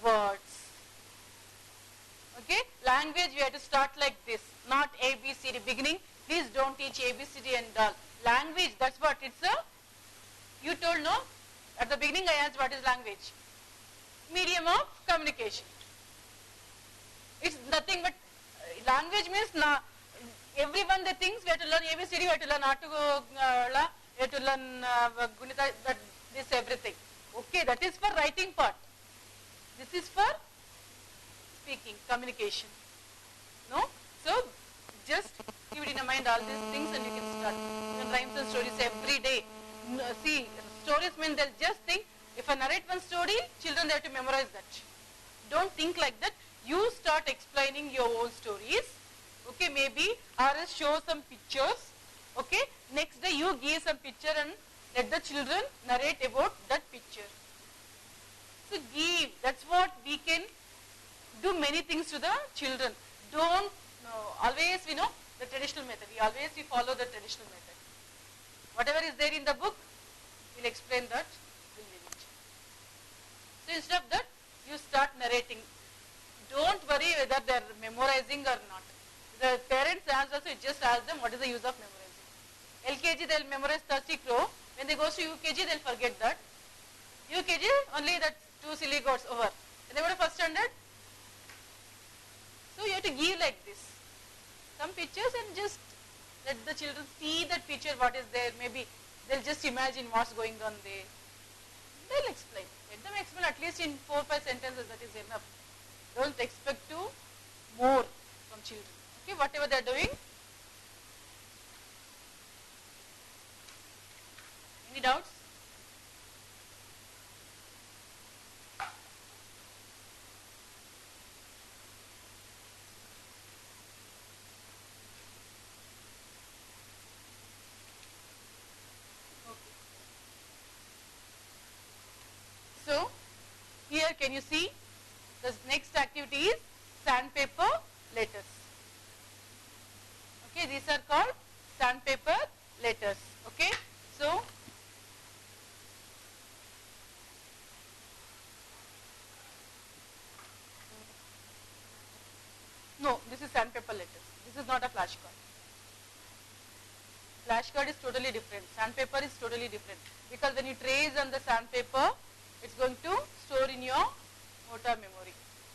words. Okay, language we have to start like this, not A, B, C, D. Beginning, please don't teach A, B, C, D and all. Language, that's what, it's a, you told no, at the beginning I asked what is language? Medium of communication. It's nothing but, language means, everyone the things we have to learn A, B, C, D, we have to learn Atu, we have to learn Gunita, that, this everything. Okay, that is for writing part. This is for speaking, communication. No? So, just keep it in your mind all these things and you can start. Even rhymes and stories every day. See, stories mean they'll just think, if I narrate one story, children they have to memorize that. Don't think like that. You start explaining your own stories. Okay, maybe, or else show some pictures. Okay, next day you give some picture and let the children narrate about that picture. So give, that's what we can do many things to the children. Don't always we know the traditional method. We follow the traditional method. Whatever is there in the book, we'll explain that, we'll leave it. So instead of that, you start narrating. Don't worry whether they are memorizing or not. The parents ask also, you just ask them what is the use of memorizing. LKG they'll memorize 30 crore. When they go to UKG they'll forget that. UKG only that 2 silly gods over. When they go to first standard, so you have to give like this. Some pictures and just let the children see that picture what is there. Maybe they'll just imagine what's going on there. They'll explain. Let them explain at least in 4 or 5 sentences, that is enough. Don't expect to more from children. Okay, whatever they are doing. Any doubts? So, here can you see the next activity is sandpaper letters. Okay, these are called sandpaper letters. Okay, so no, this is sandpaper letters. This is not a flashcard. Flashcard is totally different. Sandpaper is totally different, because when you trace on the sandpaper, it's going to store in your motor memory.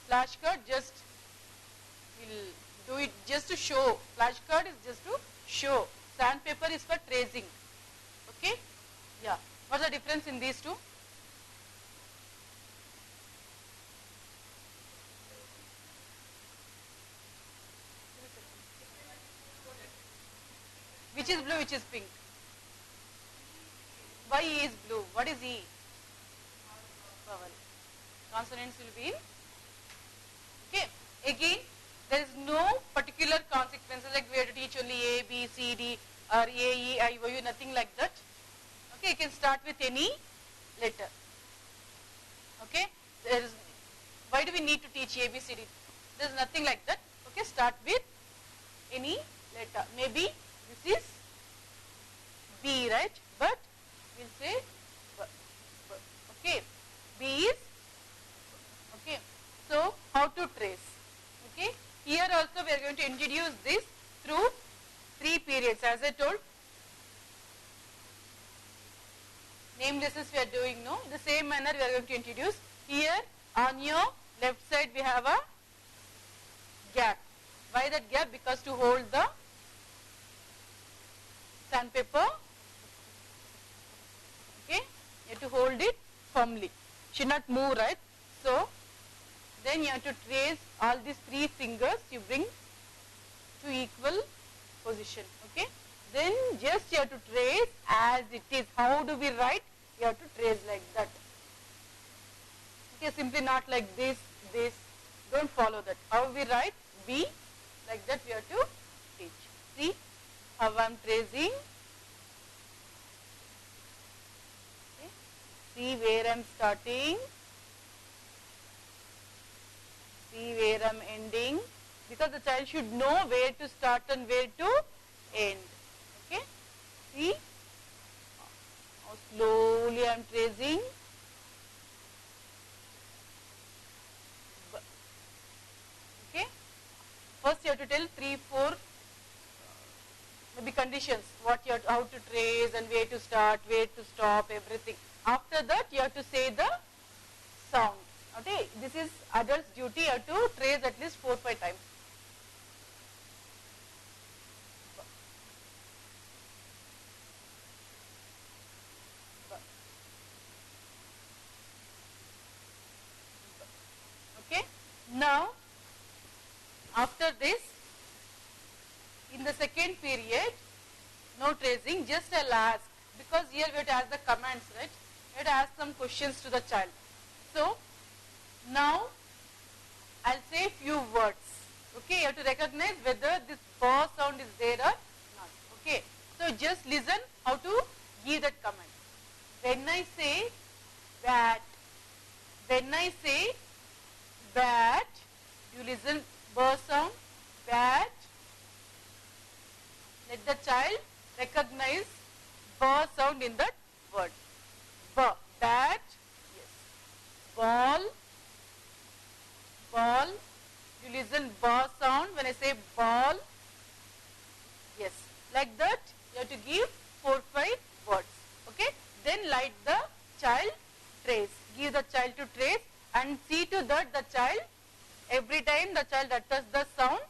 Flashcard just will do it just to show. Flashcard is just to show. Sandpaper is for tracing. Okay? Yeah. What's the difference in these two? Which is blue, which is pink? Why E is blue? What is E? Vowel. Consonants will be in. Okay. Again, there is no particular consequences like we have to teach only A, B, C, D or A, E, I, O, U, nothing like that. Okay, you can start with any letter. Okay. There is, why do we need to teach A, B, C, D? There is nothing like that. Okay, start with any letter. Maybe this is B, right? But we'll say B. Okay. B is, okay. So, how to trace? Okay. Here also we are going to introduce this through 3 periods, as I told. namelesses we are doing, no? In the same manner we are going to introduce. Here on your left side we have a gap. Why that gap? Because to hold the sandpaper, okay, you have to hold it firmly. Should not move, right? So then you have to trace all these 3 fingers, you bring to equal position, okay. Then just you have to trace as it is. How do we write? You have to trace like that. Okay, simply not like this, this. Don't follow that. How we write? B, like that we have to teach. See how I am tracing. Okay. See where I am starting. See where I am ending. Because the child should know where to start and where to end. Okay. See how slowly I am tracing. Okay. First you have to tell 3, 4 maybe conditions. What you have to, how to trace and where to start, where to stop, everything. After that you have to say the sound. Okay. This is adult's duty. You have to trace at least 4, 5 times. Okay. Now, after this, in the second period, no tracing, just I'll ask, because here we have to ask the commands, right? We have to ask some questions to the child. So, now, I'll say few words. Okay, you have to recognize whether this ba sound is there or not. Okay, so just listen how to give that command. When I say bat, when I say bat, you listen ba sound, bat. Let the child recognize ba sound in that word. Ba, bat, yes. Ball, ball. You listen ba sound when I say ball. Yes. Like that you have to give 4, 5 words. Okay. Then let the child trace. Give the child to trace and see to that the child, every time the child utters the sound.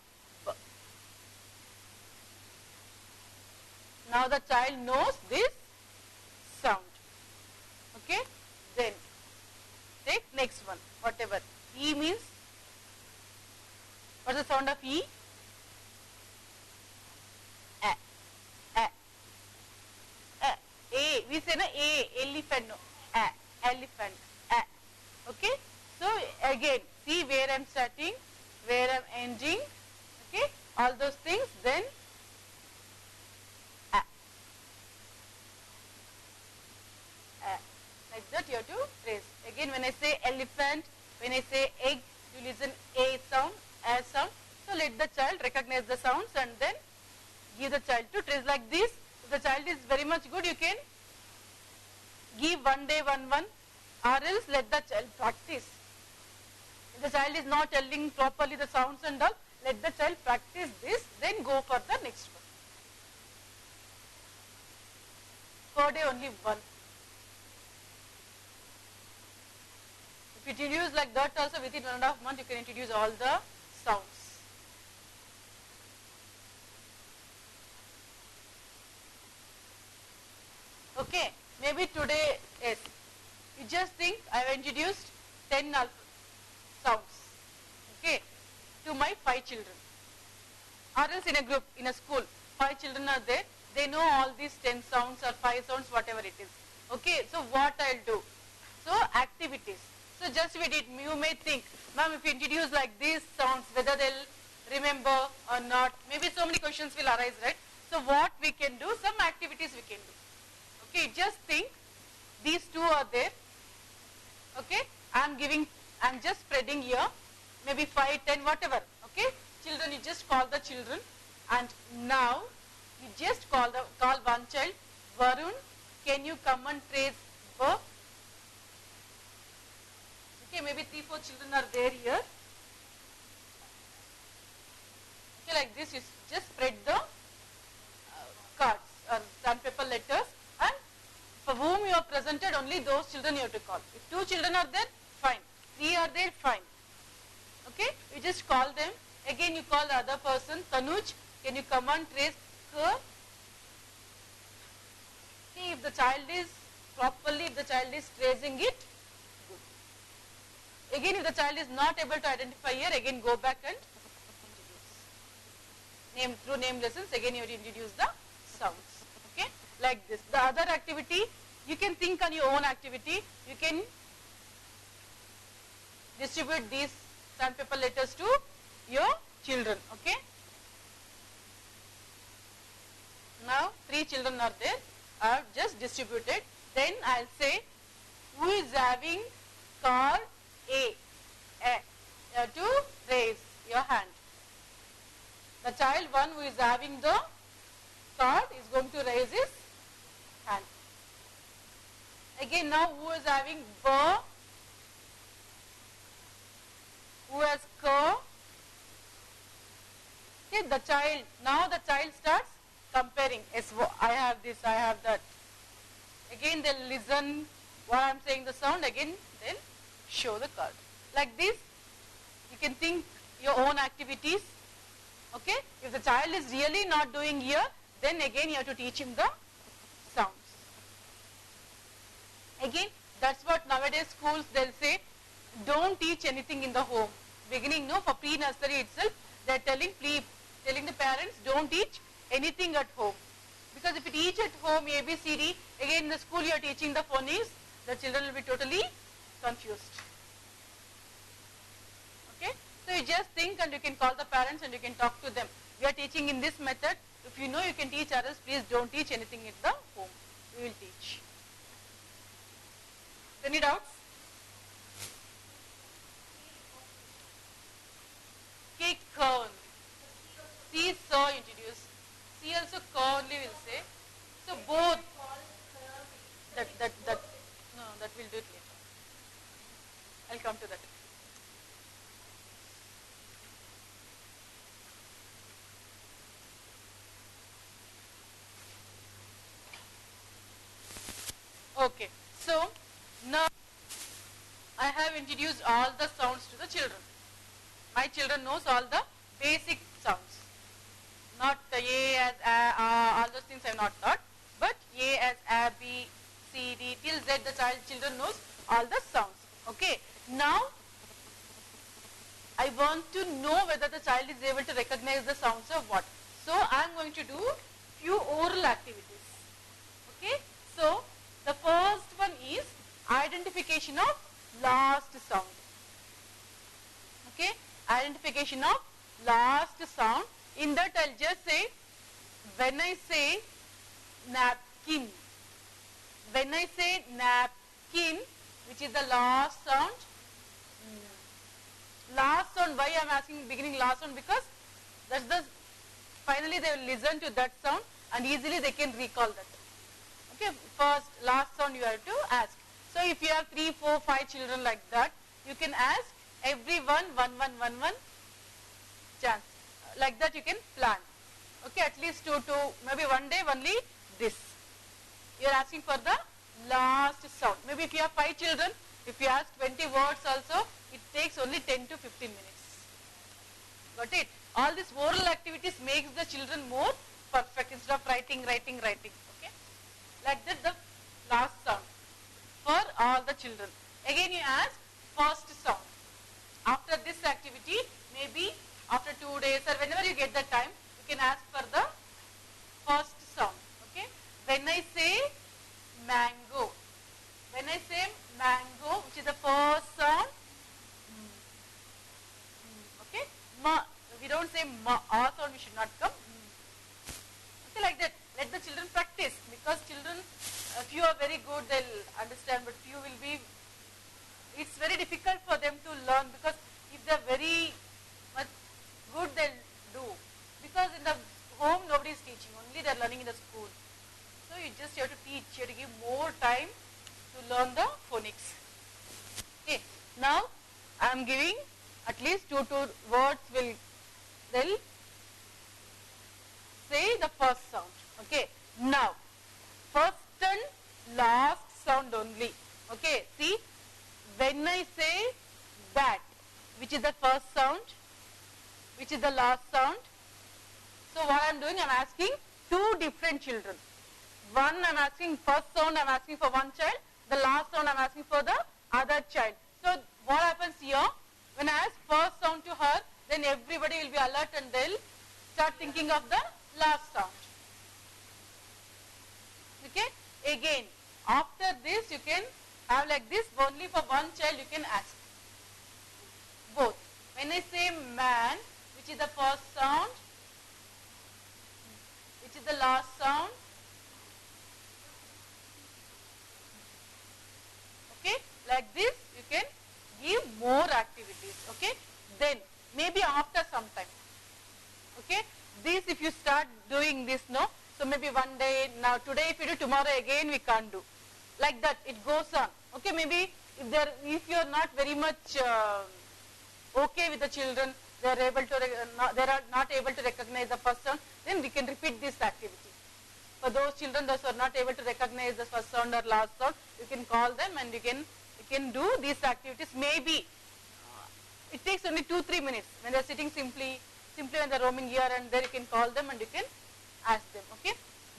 Now the child knows this sound. Okay. Then take next one, whatever. E means, what's the sound of E? A. A. A. A. We say na A. Elephant. No. A. Elephant. A. Okay. So again, see where I am starting, where I am ending. Okay. All those things. Then A. A. Like that you have to trace. Again, when I say elephant, when I say egg, you listen A sound, A sound. So let the child recognize the sounds and then give the child to trace like this. If the child is very much good, you can give 1 day 1, or else let the child practice. If the child is not telling properly the sounds and all, let the child practice this, then go for the next one. Per day only 1. If you introduce like that also, within 1.5 months you can introduce all the sounds. Okay, maybe today, yes, you just think I have introduced 10 sounds, okay, to my 5 children. Or else in a group, in a school, 5 children are there, they know all these 10 sounds or 5 sounds, whatever it is. Okay, so what I'll do? So activities. So just we did, you may think, ma'am, if you introduce like these sounds, whether they'll remember or not, maybe so many questions will arise, right? So what we can do, some activities we can do. Okay, just think, these 2 are there. Okay, I'm just spreading here, maybe 5, 10, whatever. Okay, children, you just call the children, and now you just call one child, Varun, can you come and trace ba? Okay, maybe 3, 4 children are there here. Okay, like this, you just spread the cards or sandpaper letters, and for whom you have presented, children you have to call. If 2 children are there, fine. 3 are there, fine. Okay, you just call them. Again you call the other person, Tanuj, can you come and trace her? See if the child is properly, if the child is tracing it, good. Again if the child is not able to identify here, again go back and introduce. Through name lessons, again you have to introduce the sounds. Okay, like this. The other activity, you can think on your own activity. You can distribute these sandpaper letters to your children. Okay. Now 3 children are there. I have just distributed. Then I will say, who is having card A? You have to raise your hand. The child 1 who is having the card is going to raise his hand. Again now who is having B? Who has K? Okay, the child, now the child starts comparing. I have this, I have that. Again they'll listen what I am saying the sound, again they'll show the card. Like this, you can think your own activities. Okay, if the child is really not doing here, then again you have to teach him the sounds. Again, that's what nowadays schools they'll say, don't teach anything in the home. Beginning, no, for pre-nursery itself, they're telling the parents, don't teach anything at home. Because if you teach at home ABCD, again in the school you are teaching the phonics, the children will be totally confused. Okay, so you just think and you can call the parents and you can talk to them. We are teaching in this method. If you know you can teach others, please don't teach anything at the home. We will teach. Any doubts? Cake corn. C saw introduce. C also corn only will say. So both. That no, that will do it later. I'll come to that. Okay, so now I have introduced all the sounds to the children. My children knows all the basic sounds. Not the A as A, all those things I have not taught, but A as A, B, C, D, till Z the children knows all the sounds. Okay, now I want to know whether the child is able to recognize the sounds of what. So I am going to do few oral activities. Okay, so the first one is identification of last sound. Okay, identification of last sound. In that I will just say, when I say napkin, when I say napkin, which is the last sound, last sound, why I am asking beginning last sound, because that's the, finally they will listen to that sound and easily they can recall that. Okay, first, last sound you have to ask. So if you have 3, 4, 5 children like that, you can ask everyone one chance. Like that you can plan. Okay, at least 2, maybe one day only this. You are asking for the last sound. Maybe if you have 5 children, if you ask 20 words also, it takes only 10 to 15 minutes. Got it? All these oral activities makes the children more perfect instead of writing. Okay? Like that the last sound for all the children. Again you ask first sound. After this activity, maybe after 2 days or whenever you get the time, you can ask for the first sound. Okay? When I say mango, which is the first sound, okay? Ma, we don't say ma, a sound we should not come. Okay, like that. Let the children practice, because children, few are very good, they'll understand, but few will be, it's very difficult for them to learn, because if they're very much good, they'll do. Because in the home, nobody is teaching, only they're learning in the school. So you just have to teach, you have to give more time to learn the phonics. Okay, now I am giving at least 2 words they'll say the first sound. Okay, now first and last sound only. Okay, see, when I say that, which is the first sound, which is the last sound. So what I am doing, I am asking two different children. One I am asking first sound, I am asking for one child. The last sound I am asking for the other child. So what happens here, when I ask first sound to her, then everybody will be alert and they'll start thinking of the last sound. Okay, again, after this you can have like this, only for one child you can ask. Both. When I say man, which is the first sound, which is the last sound. Okay, like this you can give more activities. Okay, then maybe after some time. Okay, this if you start doing this, no, so maybe one day, now today if you do, tomorrow again we can't do. Like that it goes on. Okay, maybe if you are not very much okay with the children, they are not able to recognize the first sound, then we can repeat this activity. For those children those who are not able to recognize the first sound or last sound, you can call them and you can do these activities. Maybe it takes only 2-3 minutes when they are sitting simply when they are roaming here and there, you can call them and you can ask them. Okay.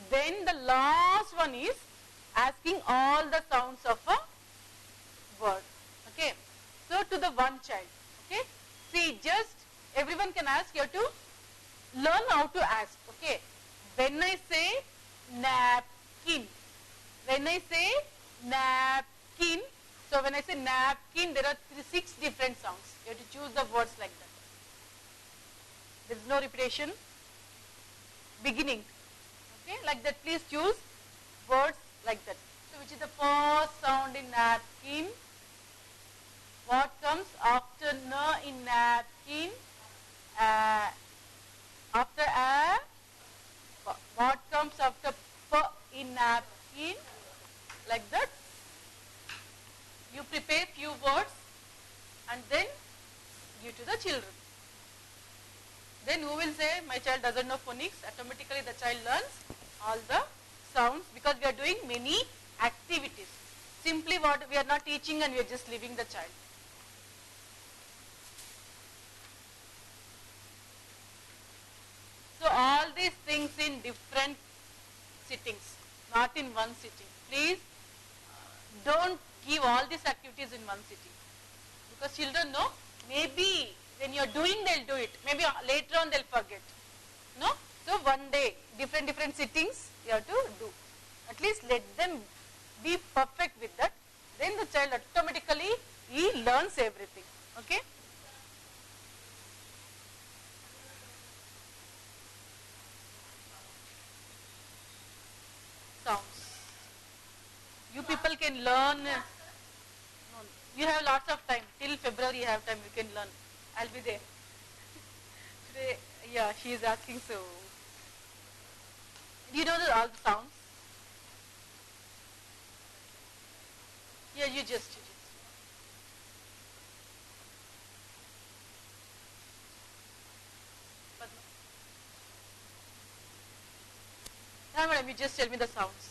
Then the last one is asking all the sounds of a word. Okay. So to the one child. Okay. See, just everyone can ask. You have to learn how to ask. Okay. When I say napkin, when I say napkin, so when I say napkin, there are 6 different sounds. You have to choose the words like that. There is no repetition. Beginning. Okay, like that. Please choose words like that. So which is the first sound in napkin? What comes after n in napkin? After a, what comes after p in napkin? Like that. You prepare few words and then give to the children. Then who will say, my child doesn't know phonics? Automatically the child learns all the sounds, because we are doing many activities. Simply what we are not teaching and we are just leaving the child. So all these things in different sittings, not in one sitting. Please don't give all these activities in one sitting, because children know, maybe when you are doing they'll do it, maybe later on they'll forget. No? So one day, different sittings you have to do. At least let them be perfect with that. Then the child automatically, he learns everything. Okay? Sounds. You people can learn. You have lots of time. Till February you have time, you can learn. I'll be there. Today, yeah, she is asking so. Do you know all the sounds? Yeah, you just. No, madam, you just tell me the sounds.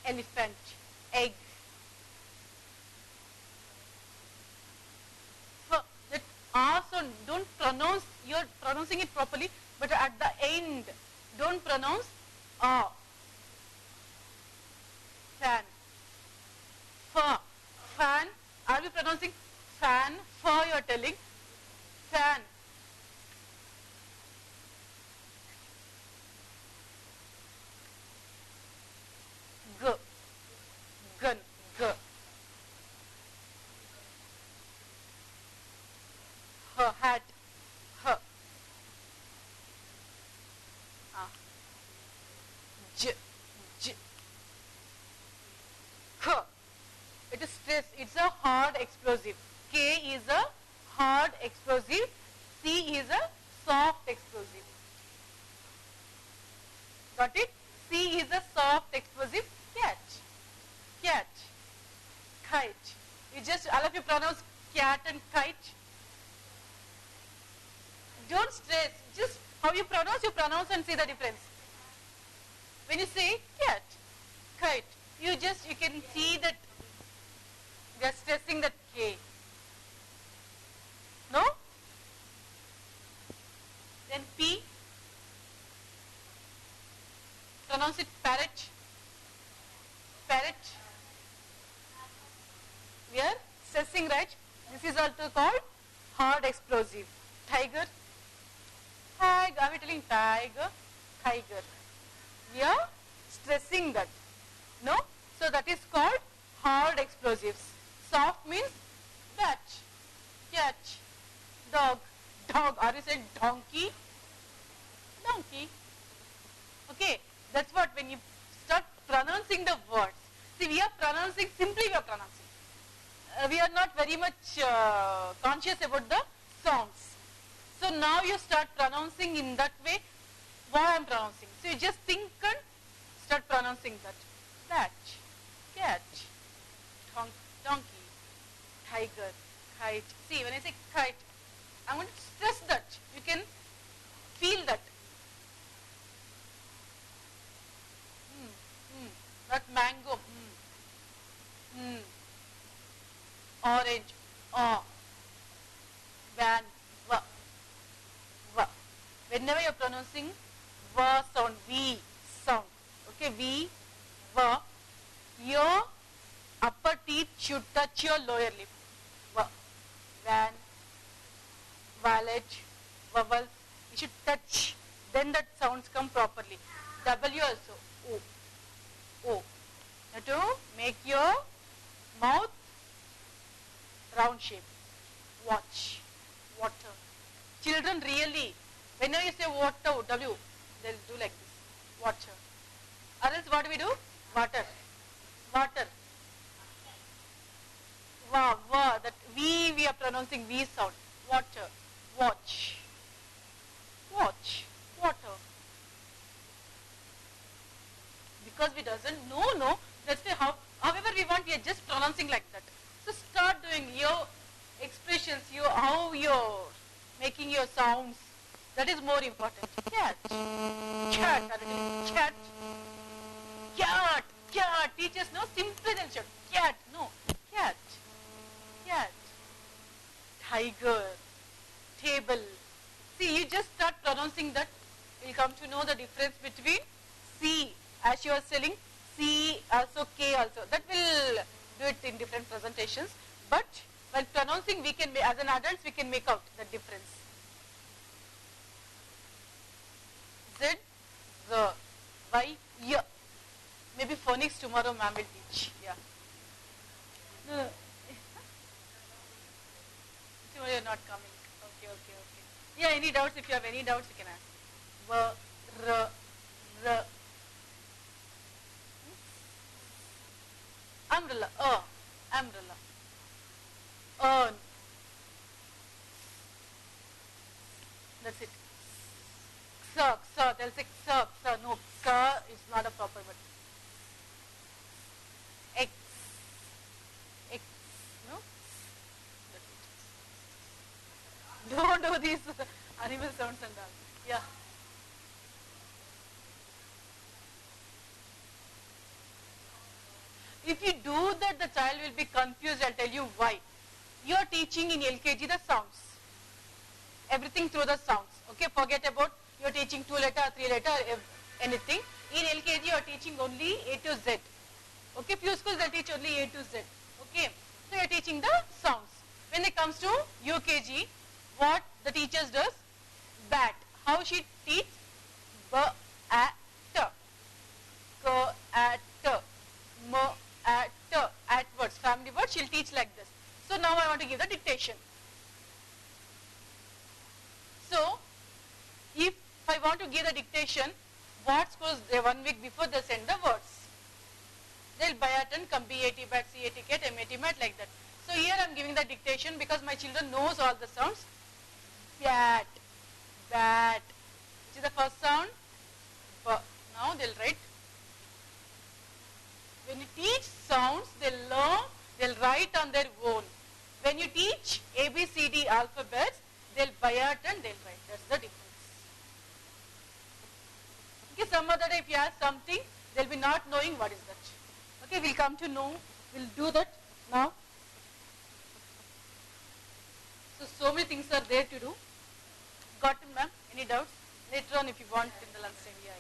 Elephant, egg. So that also don't pronounce, you're pronouncing it properly, but at the end, don't pronounce ah. Fan. Fa. Fan. Are we pronouncing fan? Fa you're telling. Fan. G. Gun. G. Her hat. Her. J. J. K. It is stress. It's a hard explosive. K is a hard explosive. C is a soft explosive. Got it? C is a soft explosive. Cat. Cat. Kite. You just, all of you pronounce cat and kite. Don't stress. Just How you pronounce and see the difference. When you say cat, kite, you can see that we are stressing that K. No? Then P, pronounce it parrot. Parrot. We are stressing, right? This is also called hard explosive. Tiger. Tiger. Are we telling tiger? Tiger. We are stressing that. No? So that is called hard explosives. Soft means bat, cat, dog. Dog. Are you saying donkey? Donkey. Okay. That's what when you start pronouncing the words. See, we are pronouncing, simply we are pronouncing. We are not very much conscious about the sounds. So now you start pronouncing in that way what I am pronouncing. So you just think and start pronouncing that. Bat, cat, donkey, tiger, kite. See, when I say kite, I want to stress that. You can feel that. That mango. Orange. Van. Va. Va. Whenever you are pronouncing va sound, V sound. Okay, V, va. Your upper teeth should touch your lower lip. Va. Van. Valet. Vowels. You should touch. Then that sounds come properly. W also. O. O. Now to make your mouth round shape. Watch. Water. Children really, whenever you say water, W, they'll do like this. Water. Or else what do we do? Water. Water. Va, va. That V, we are pronouncing V sound. Water. Watch. Watch. Water. Because we doesn't know, no. That's why however we want, we are just pronouncing like that. So start doing your expressions, how you're making your sounds. That is more important. Cat. Cat. Cat. Cat. Cat. Teachers know simply they'll shout. Cat. No. Cat. Cat. Tiger. Table. See, you just start pronouncing that. You'll come to know the difference between C. As you are selling, C also, K also. That will do it in different presentations. But while pronouncing, we can, as an adults, we can make out the difference. Z, Z, Y, Y. Maybe phonics tomorrow ma'am will teach. Yeah. No. Tomorrow you are not coming. Okay. Yeah, any doubts? If you have any doubts, you can ask. V, R, R. Umbrella, umbrella. Earn. That's it. Sir, they'll say sir. No, sir is not a proper word. X, no? That's it. Don't do these animal sounds and all. Yeah. If you do that, the child will be confused. I'll tell you why. You are teaching in LKG the sounds. Everything through the sounds. Okay, forget about you are teaching 2 letter, 3 letter, anything. In LKG, you are teaching only A to Z. Okay, few schools they'll teach only A to Z. Okay, so you are teaching the sounds. When it comes to UKG, what the teachers does? Bat. How she teach? B, A, T. K, A, T. M, A, T. At words, family words, she'll teach like this. So now I want to give the dictation. So, if I want to give the dictation, what schools, 1 week before they send the words. They'll biaton, come BAT, BAT, CAT, CAT, MAT, MAT like that. So here I am giving the dictation because my children knows all the sounds. Bat, bat. Which is the first sound? B. Now they'll write. When you teach sounds, they'll learn, they'll write on their own. When you teach ABCD alphabets, they'll biaton, they'll write. That's the difference. Okay, some other day if you ask something, they'll be not knowing what is that. Okay, we'll come to know, we'll do that now. So many things are there to do. Got it, ma'am? Any doubts? Later on if you want in the lunch time. Yeah.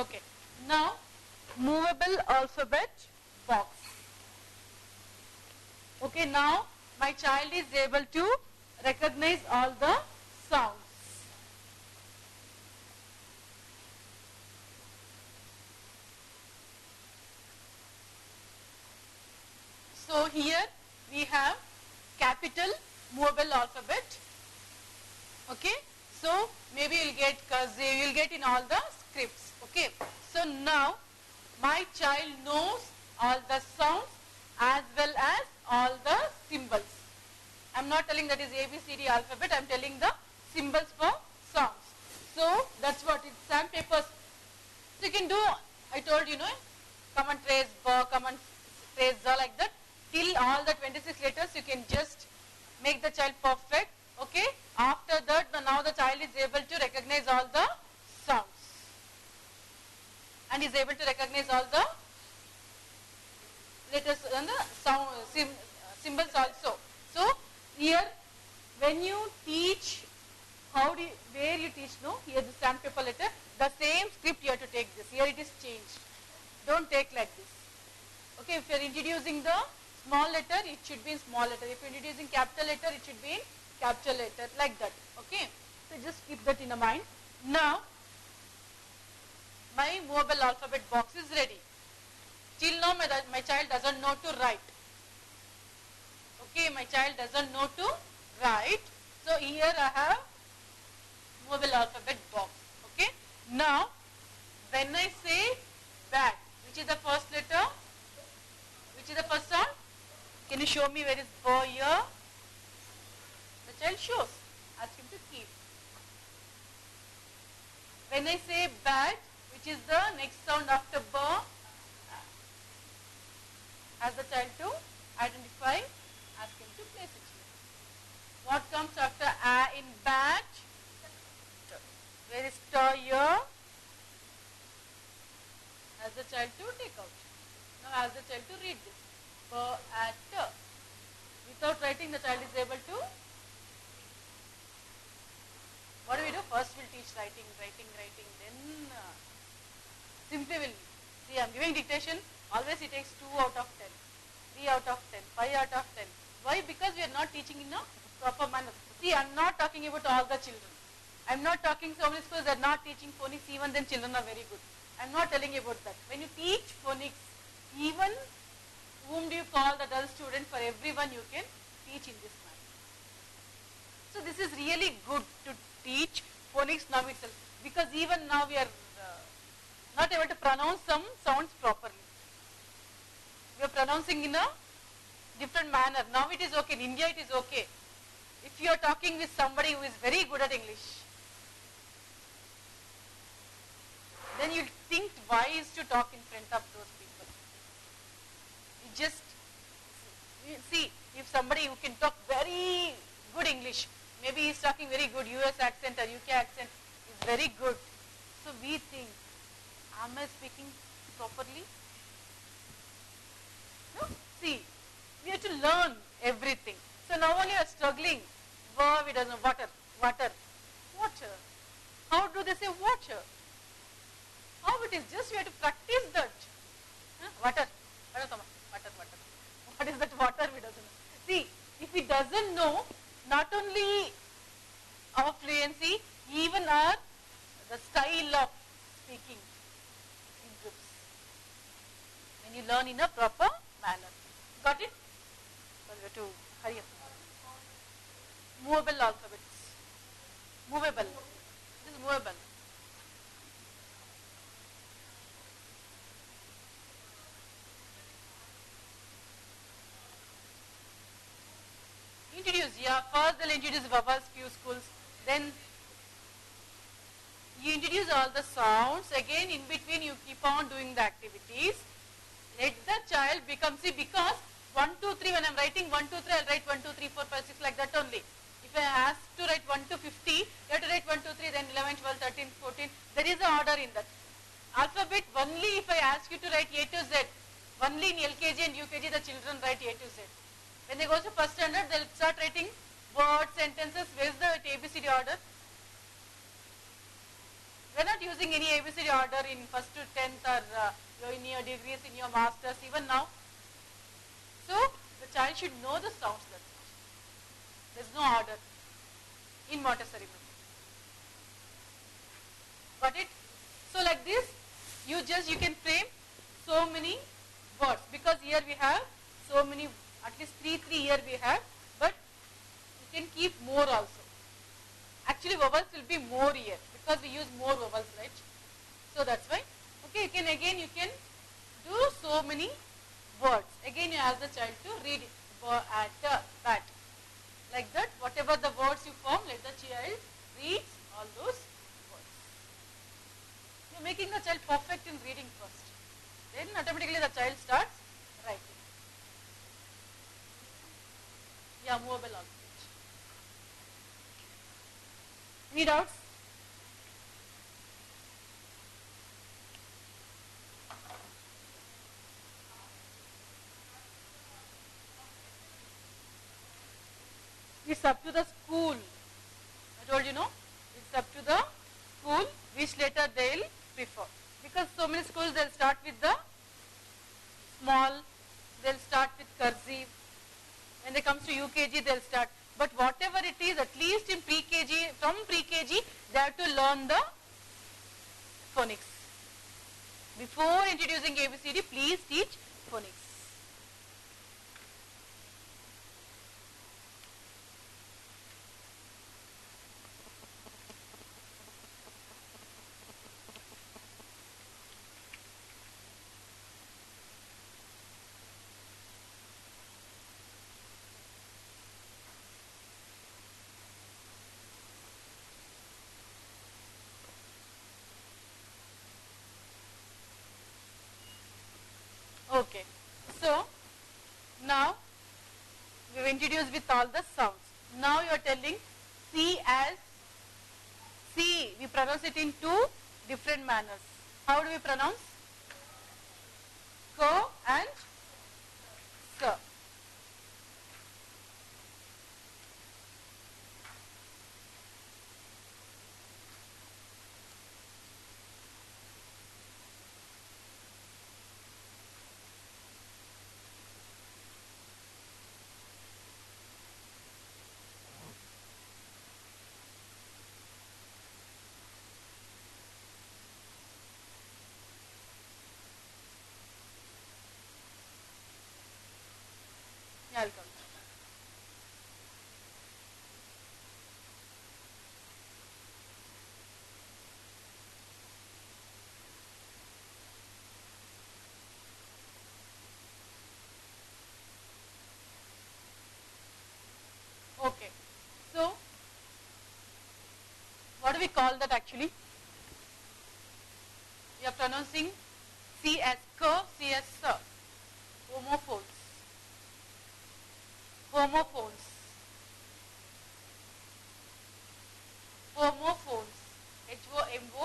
Okay. Now, movable alphabet box. Okay, now my child is able to recognize all the sounds. So here we have capital movable alphabet. Okay, so maybe you'll get cursive, you'll get in all the scripts. Okay, so now my child knows all the sounds as well as all the symbols. I'm not telling that is ABCD alphabet, I'm telling the symbols for sounds. So that's what it's sandpapers. So you can do, I told you, come and trace ba, come and trace za, like that. Till all the 26 letters you can just make the child perfect. Okay, after that now the child is able to recognize all the sounds and is able to recognize all the letters and the sound, symbols also. So here when you teach, where you teach, here the sandpaper letter, the same script you have to take this. Here it is changed. Don't take like this. Okay, if you are introducing the small letter, it should be in small letter. If you are introducing capital letter, it should be in capital letter, like that. Okay, so just keep that in the mind. Now my movable alphabet box is ready. Till now my child doesn't know to write. Okay, my child doesn't know to write. So here I have movable alphabet box. Okay, now when I say bat, which is the first letter? Which is the first sound? Can you show me where is ba here? The child shows. Ask him to keep. When I say bat, which is the next sound after ba, ask the child to identify, ask him to place it here. What comes after a in bat? Where is ta here? Ask the child to take out. Now ask the child to read this. Ba at ta. Without writing, the child is able to. What do? First we'll teach writing, then simply we'll. See, I'm giving dictation, always it takes 2 out of 10, 3 out of 10, 5 out of 10. Why? Because we are not teaching in a proper manner. See, I'm not talking about all the children. I'm not talking, so many schools are not teaching phonics, even then children are very good. I'm not telling you about that. When you teach phonics, even whom do you call the dull student, for everyone you can teach in this manner. So this is really good to teach phonics now itself, because even now we are not able to pronounce some sounds properly. We are pronouncing in a different manner. Now it is okay. In India it is okay. If you are talking with somebody who is very good at English, then you think wise to talk in front of those people. You just see, if somebody who can talk very good English, maybe he is talking very good US accent or UK accent, is very good. So we think, am I speaking properly? No? See, we have to learn everything. So now only we are struggling. Verb, it doesn't know, water. How do they say water? How it is? Just we have to practice that. Water. What is that water? We doesn't know. See, if he doesn't know, not only our fluency, even the style of speaking improves. When you learn in a proper manner. Got it? Well, we have to hurry up. Movable alphabets. Movable. It is movable. Introduce, yeah. First they'll introduce vowels, few schools. Then you introduce all the sounds. Again, in between you keep on doing the activities. Let the child become, see, because 1, 2, 3, when I'm writing 1, 2, 3, I'll write 1, 2, 3, 4, 5, 6 like that only. If I ask to write 1 to 50, you have to write 1, 2, 3, then 11, 12, 13, 14, There is an order in that. Alphabet, only if I ask you to write A to Z, only in LKG and UKG the children write A to Z. When they go to first standard, they'll start writing words, sentences. Where is the ABCD order? We are not using any ABCD order in first to 10th or in your degrees, in your masters, even now. So, the child should know the sounds. There is no order in Montessori method. Got it? So, like this, you can frame so many words, because here we have so many, at least three here we have, but you can keep more also. Actually, vowels will be more here because we use more vowels, right? So that's why. Okay, you can do so many words. Again, you ask the child to read at bat. Like that, whatever the words you form, let the child read all those words. You are making the child perfect in reading first. Then automatically the child starts writing. Yeah, movable alphabet. Any doubts? It's up to the school. I told you, no? It's up to the school which letter they'll prefer. Because so many schools, they'll start with the small, they'll start with cursive. When they comes to UKG, they'll start. But whatever it is, at least in pre-KG, from pre-KG, they have to learn the phonics. Before introducing ABCD, please teach phonics. Okay, so now we have introduced with all the sounds. Now you are telling C as C. We pronounce it in two different manners. How do we pronounce? Ko and Sa. I'll come. Okay, so what do we call that actually? We are pronouncing C as K, C as Sa. Homophones. Homophones. Homophones. Homophones.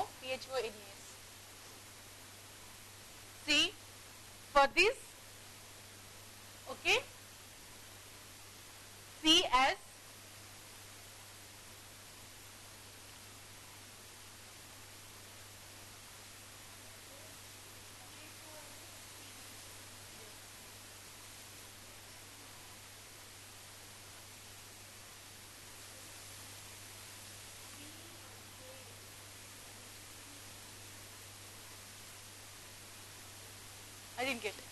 See, for this, okay, C as I didn't get it.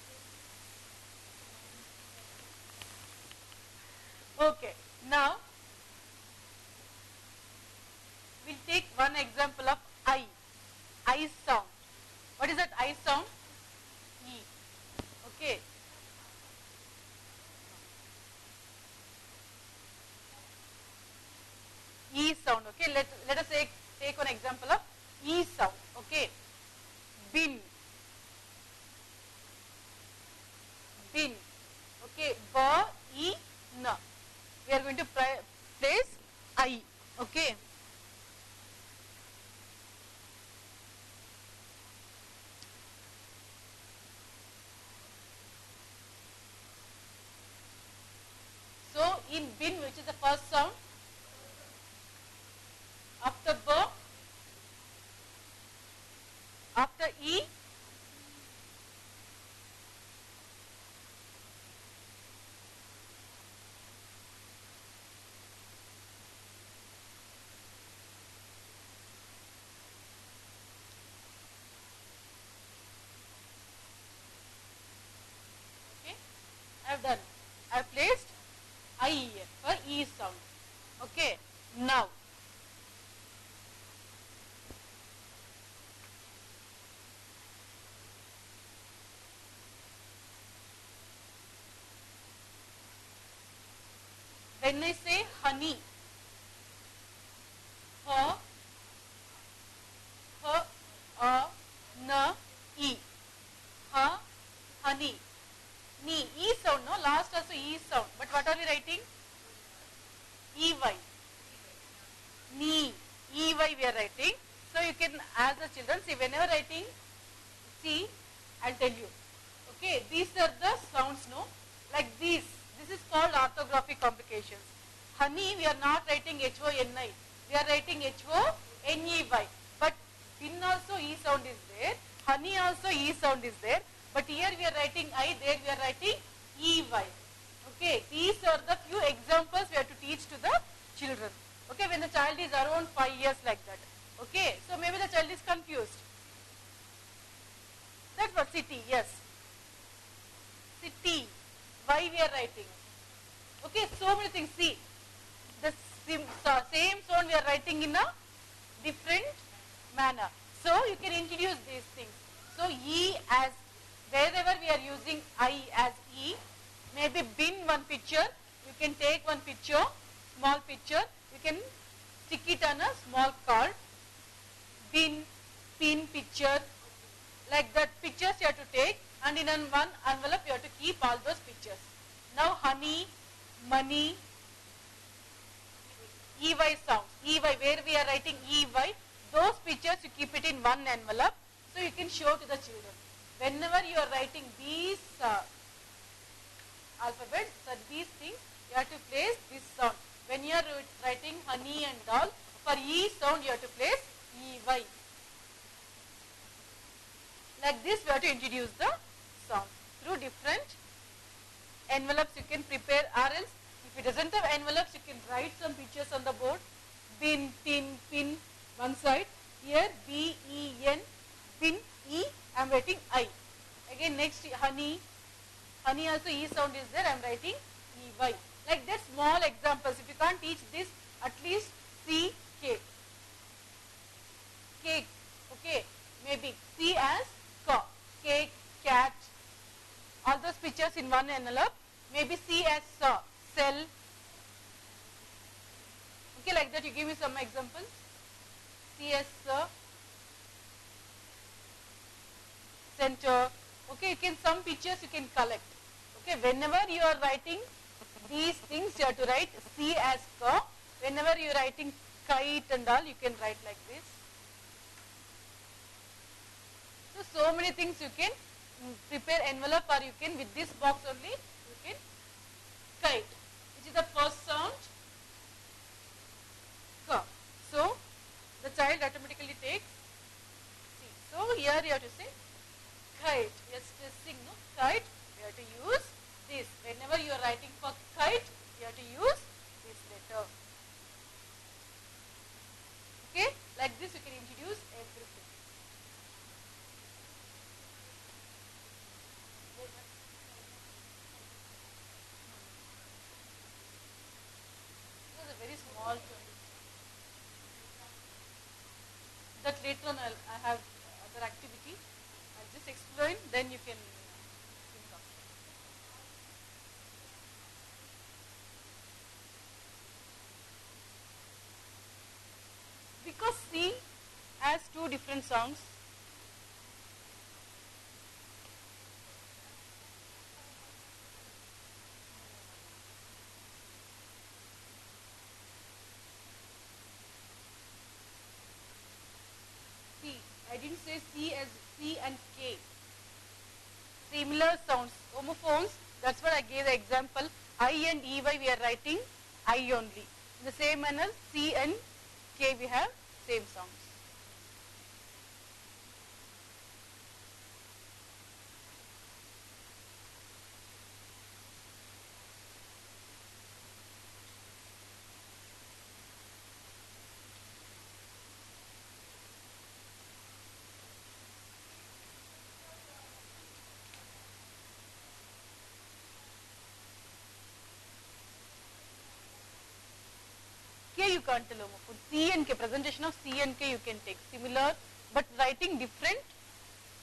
Okay, now we'll take one example of I. I sound. What is that I sound? E. Okay. E sound. Okay. Let us take one example of E sound. Okay. Bin. Bin. Okay. Ba, E, na. We are going to place I. Okay. In bin, which is the first sound? After B? After E? Okay, I have done. I have placed I here for E sound. Okay, now when I say honey, H, H, A, N, E, ha, honey, ni, E sound, no, last also E sound, but what are we writing? EY, ni, EY we are writing. So you can ask the children, see whenever writing, see, I'll tell you. Okay, these are the sounds, no, like these. This is called orthographic complications. Honey, we are not writing H-O-N-I. We are writing H-O-N-E-Y. But bin also E sound is there. Honey also E sound is there. But here we are writing I, there we are writing E-Y. Okay, these are the few examples we have to teach to the children. Okay, when the child is around 5 years like that. Okay, so maybe the child is confused. That's what city, yes. City. Why we are writing? Okay, so many things. See, the same sound we are writing in a different manner. So you can introduce these things. So E as, wherever we are using I as E, maybe bin one picture, you can take one picture, small picture, you can stick it on a small card, bin, pin picture, like that pictures you have to take, and in one envelope you have to keep all those pictures. Now honey, money, EY sounds. EY, where we are writing EY, those pictures you keep it in one envelope, so you can show to the children. Whenever you are writing these alphabets, these things, you have to place this sound. When you are writing honey and all, for E sound you have to place EY. Like this we have to introduce the sound. Through different envelopes you can prepare, or else if it doesn't have envelopes you can write some pictures on the board. Bin, tin, pin, one side. Here B-E-N, bin, E, I am writing I. Again next honey, honey also E sound is there, I am writing E-Y. Like that small examples. If you can't teach this, at least C, K. Cake, okay, maybe C as K, cake, cat, all those pictures in one envelope. Maybe C as saw, cell. Okay, like that you give me some examples. C as center. Okay, you can, some pictures you can collect. Okay, whenever you are writing these things you have to write C as K. Whenever you are writing kite and all you can write like this. So many things you can prepare envelope, or you can with this box only you can kite, which is the first sound K. So the child automatically takes C. So here you have to say kite. Yes, stressing, no, kite. You have to use this. Whenever you are writing for kite, you have to use this letter. Okay, like this you can introduce everything. Very small tone. That later on I have other activity. I'll just explain, then you can think of it. Because C has two different sounds. I didn't say C as C and K. Similar sounds, homophones, that's what I gave the example. I and EY we are writing I only. In the same manner, C and K we have same sounds. K you can't tell homophone. C and K, presentation of C and K you can take. Similar, but writing different.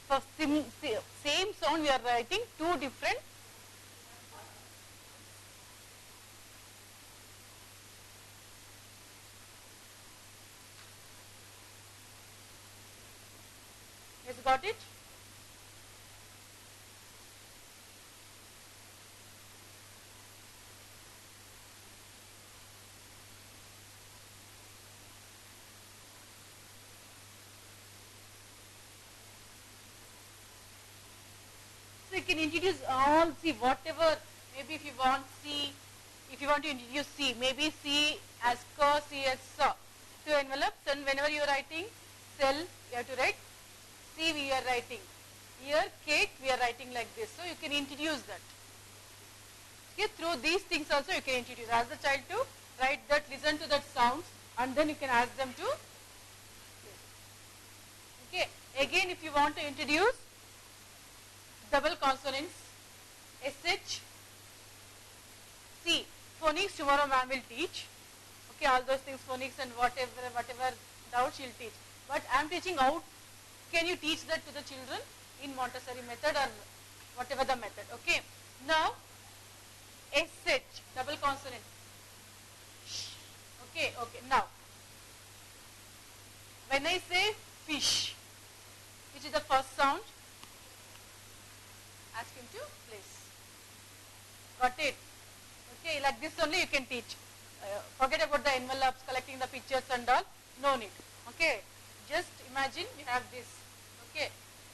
For same sound we are writing two different. Yes, got it? So you can introduce all, see whatever, maybe if you want C, if you want to introduce C, maybe C as K, C as SA. So envelopes, and whenever you are writing cell, you have to write C we are writing. Here cake we are writing like this. So you can introduce that. Okay, through these things also you can introduce. Ask the child to write that, listen to that sounds, and then you can ask them to. Okay, again if you want to introduce double consonants, SH, C, phonics tomorrow ma'am will teach. Okay, all those things, phonics and whatever doubts she'll teach. But I am teaching how can you teach that to the children in Montessori method or whatever the method. Okay, now SH, double consonant. Okay, now when I say fish, which is the first sound, ask him to place. Got it? Okay, like this only you can teach. Forget about the envelopes, collecting the pictures and all. No need. Okay, just imagine we have this. Okay,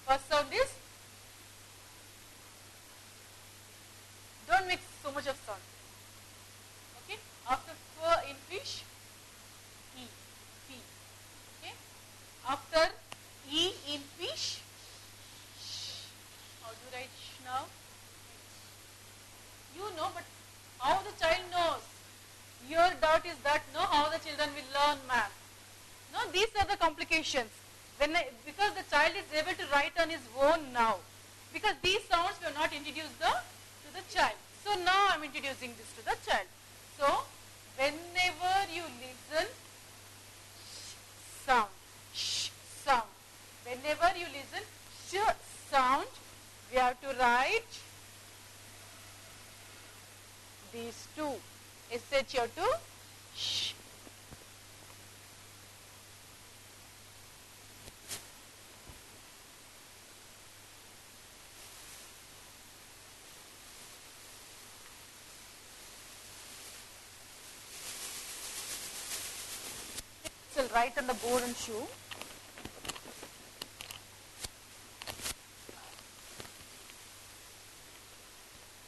first sound is, don't mix so much of sound. Okay, after F in fish, E, P. Okay, after E in fish, sh. How do you write sh now? You know, but how the child knows? Your doubt is that, no, how the children will learn, ma'am. No, these are the complications. Because the child is able to write on his own now. Because these sounds were not introduced to the child. So now I am introducing this to the child. So whenever you listen, sound, sound. Whenever you listen, sound, we have to write these two. SH you have to sh. So write on the board and show.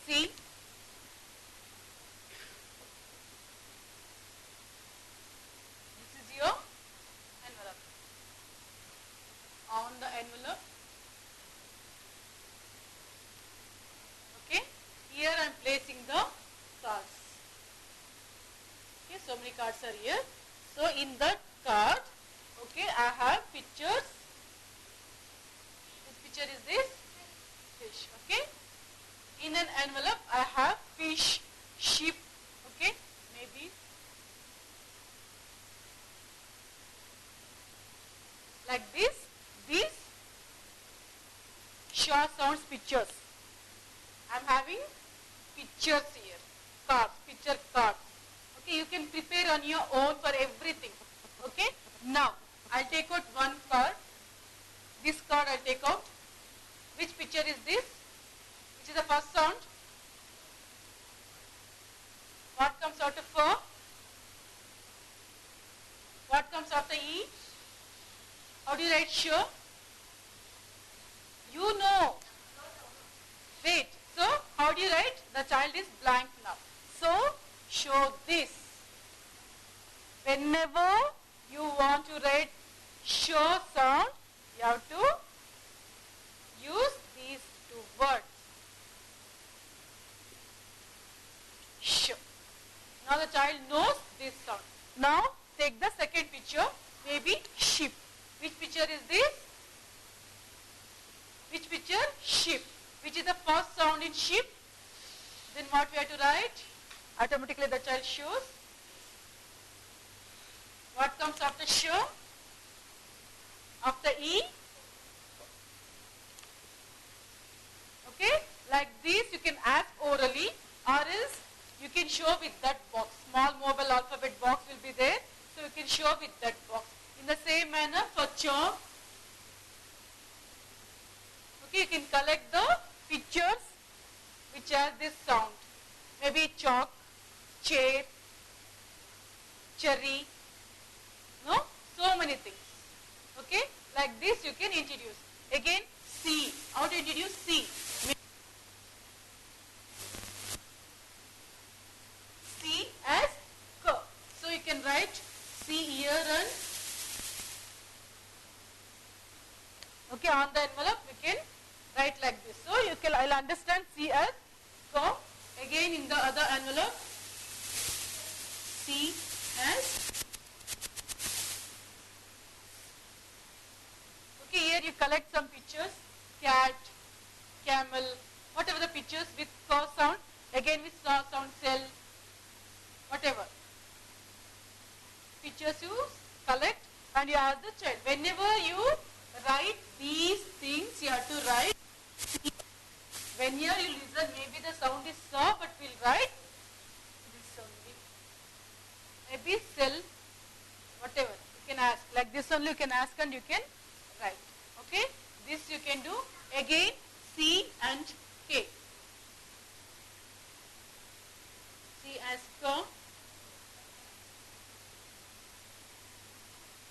See, this is your envelope. On the envelope, okay, here I am placing the cards. Okay, so many cards are here. So in that card, okay, I have pictures. This picture is this fish, okay. In an envelope, I have fish, sheep, okay, maybe. Like this, these short sounds pictures. I am having pictures here, cards, picture cards. Okay, you can prepare on your own for everything. Okay, now I'll take out one card. This card I'll take out. Which picture is this? Which is the first sound? What comes out of F? What comes after E? How do you write sh? You know. Wait. So how do you write? The child is blank now. also show this. Whenever you want to write show sound, you have to use these two words. Show. Now the child knows this sound. Now take the second picture, maybe ship. Which picture is this? Which picture? Ship. Which is the first sound in ship? Then what we have to write? Automatically the child shows. What comes after show? After E? Okay? Like this you can ask orally, or else you can show with that box. Small mobile alphabet box will be there. So you can show with that box. In the same manner for chalk. Okay, you can collect the pictures which have this sound. Maybe chalk, chair, cherry. No? So many things. Okay? Like this you can introduce. Again, C. How to introduce C? C as K. So you can write C here and okay, on the envelope you can write like this. So you can, I'll understand C as K. Again in the other envelope, C as. Okay, here you collect some pictures, cat, camel, whatever the pictures with K sound, again with sound cell, whatever. Pictures you collect and you ask the child. Whenever you write these things, you have to write. When here you listen, maybe the sound is soft, but we'll write this only. Maybe cell, whatever. You can ask. Like this only you can ask and you can write. Okay? This you can do. Again, C and K. C as K.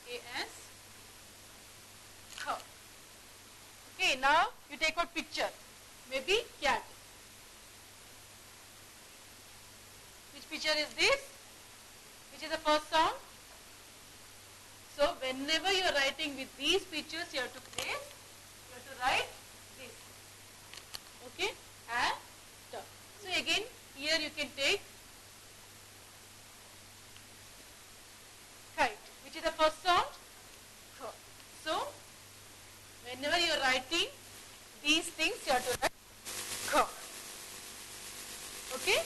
K as K. Okay, now you take out picture. Maybe cat. Which picture is this? Which is the first sound? So whenever you are writing with these pictures, you have to place, you have to write this. Okay? And T. So again, here you can take kite. Which is the first sound? K. So whenever you are writing these things, you have to write K. Okay?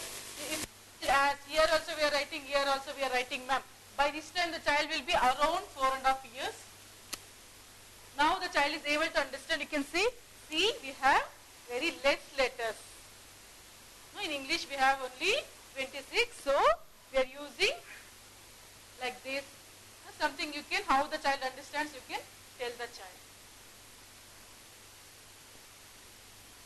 As here also we are writing, here also we are writing, ma'am. By this time the child will be around 4.5 years. Now the child is able to understand. You can see we have very less letters. No, in English we have only 26. So we are using like this. Something you can, how the child understands, you can tell the child.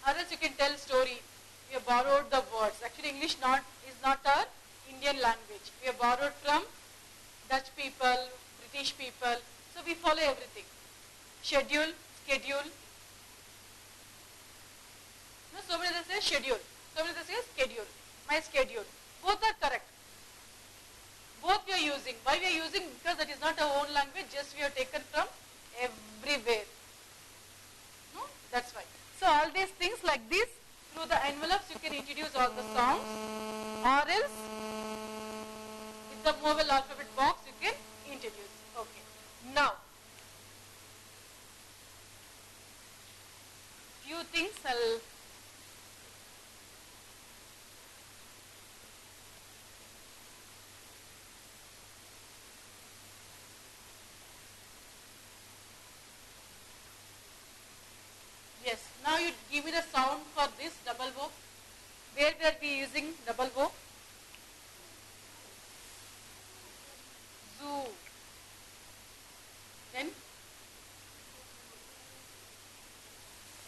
Or else you can tell story. We have borrowed the words. Actually English is not our Indian language. We have borrowed from Dutch people, British people. So we follow everything. Schedule, schedule. No, so many they say schedule. So many they say schedule. My schedule. Both are correct. Both we are using. Why we are using? Because that is not our own language. Just we have taken from everywhere. No, that's why. So all these things like this, through the envelopes you can introduce all the sounds, or else with the mobile alphabet box you can introduce. Okay. Now, few things I'll yes. Now you give me the sound for this double O. Where we are using double O? Zoo. Then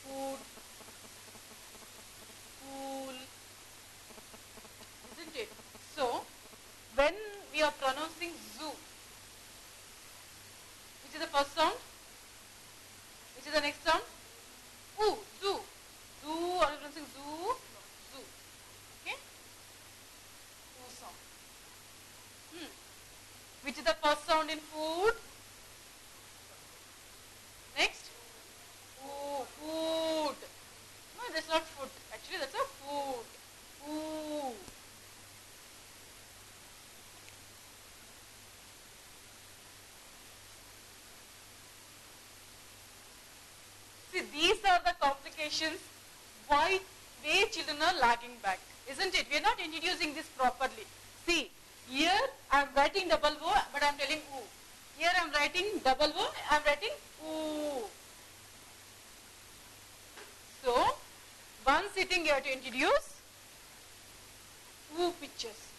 food, pool, isn't it? So when we are pronouncing zoo, which is the first sound? Which is the next sound? Ooh, zoo. Zoo, are you pronouncing zoo? No, zoo. Okay? Which is the first sound in food? Next? Food. No, that's not food. Actually, that's a food. Foo. See, these are the complications why children are lagging back, isn't it? We are not introducing this properly. See, here I am writing double O, but I am telling oo. Here I am writing double O, I am writing oo. So, one sitting you have to introduce oo pictures.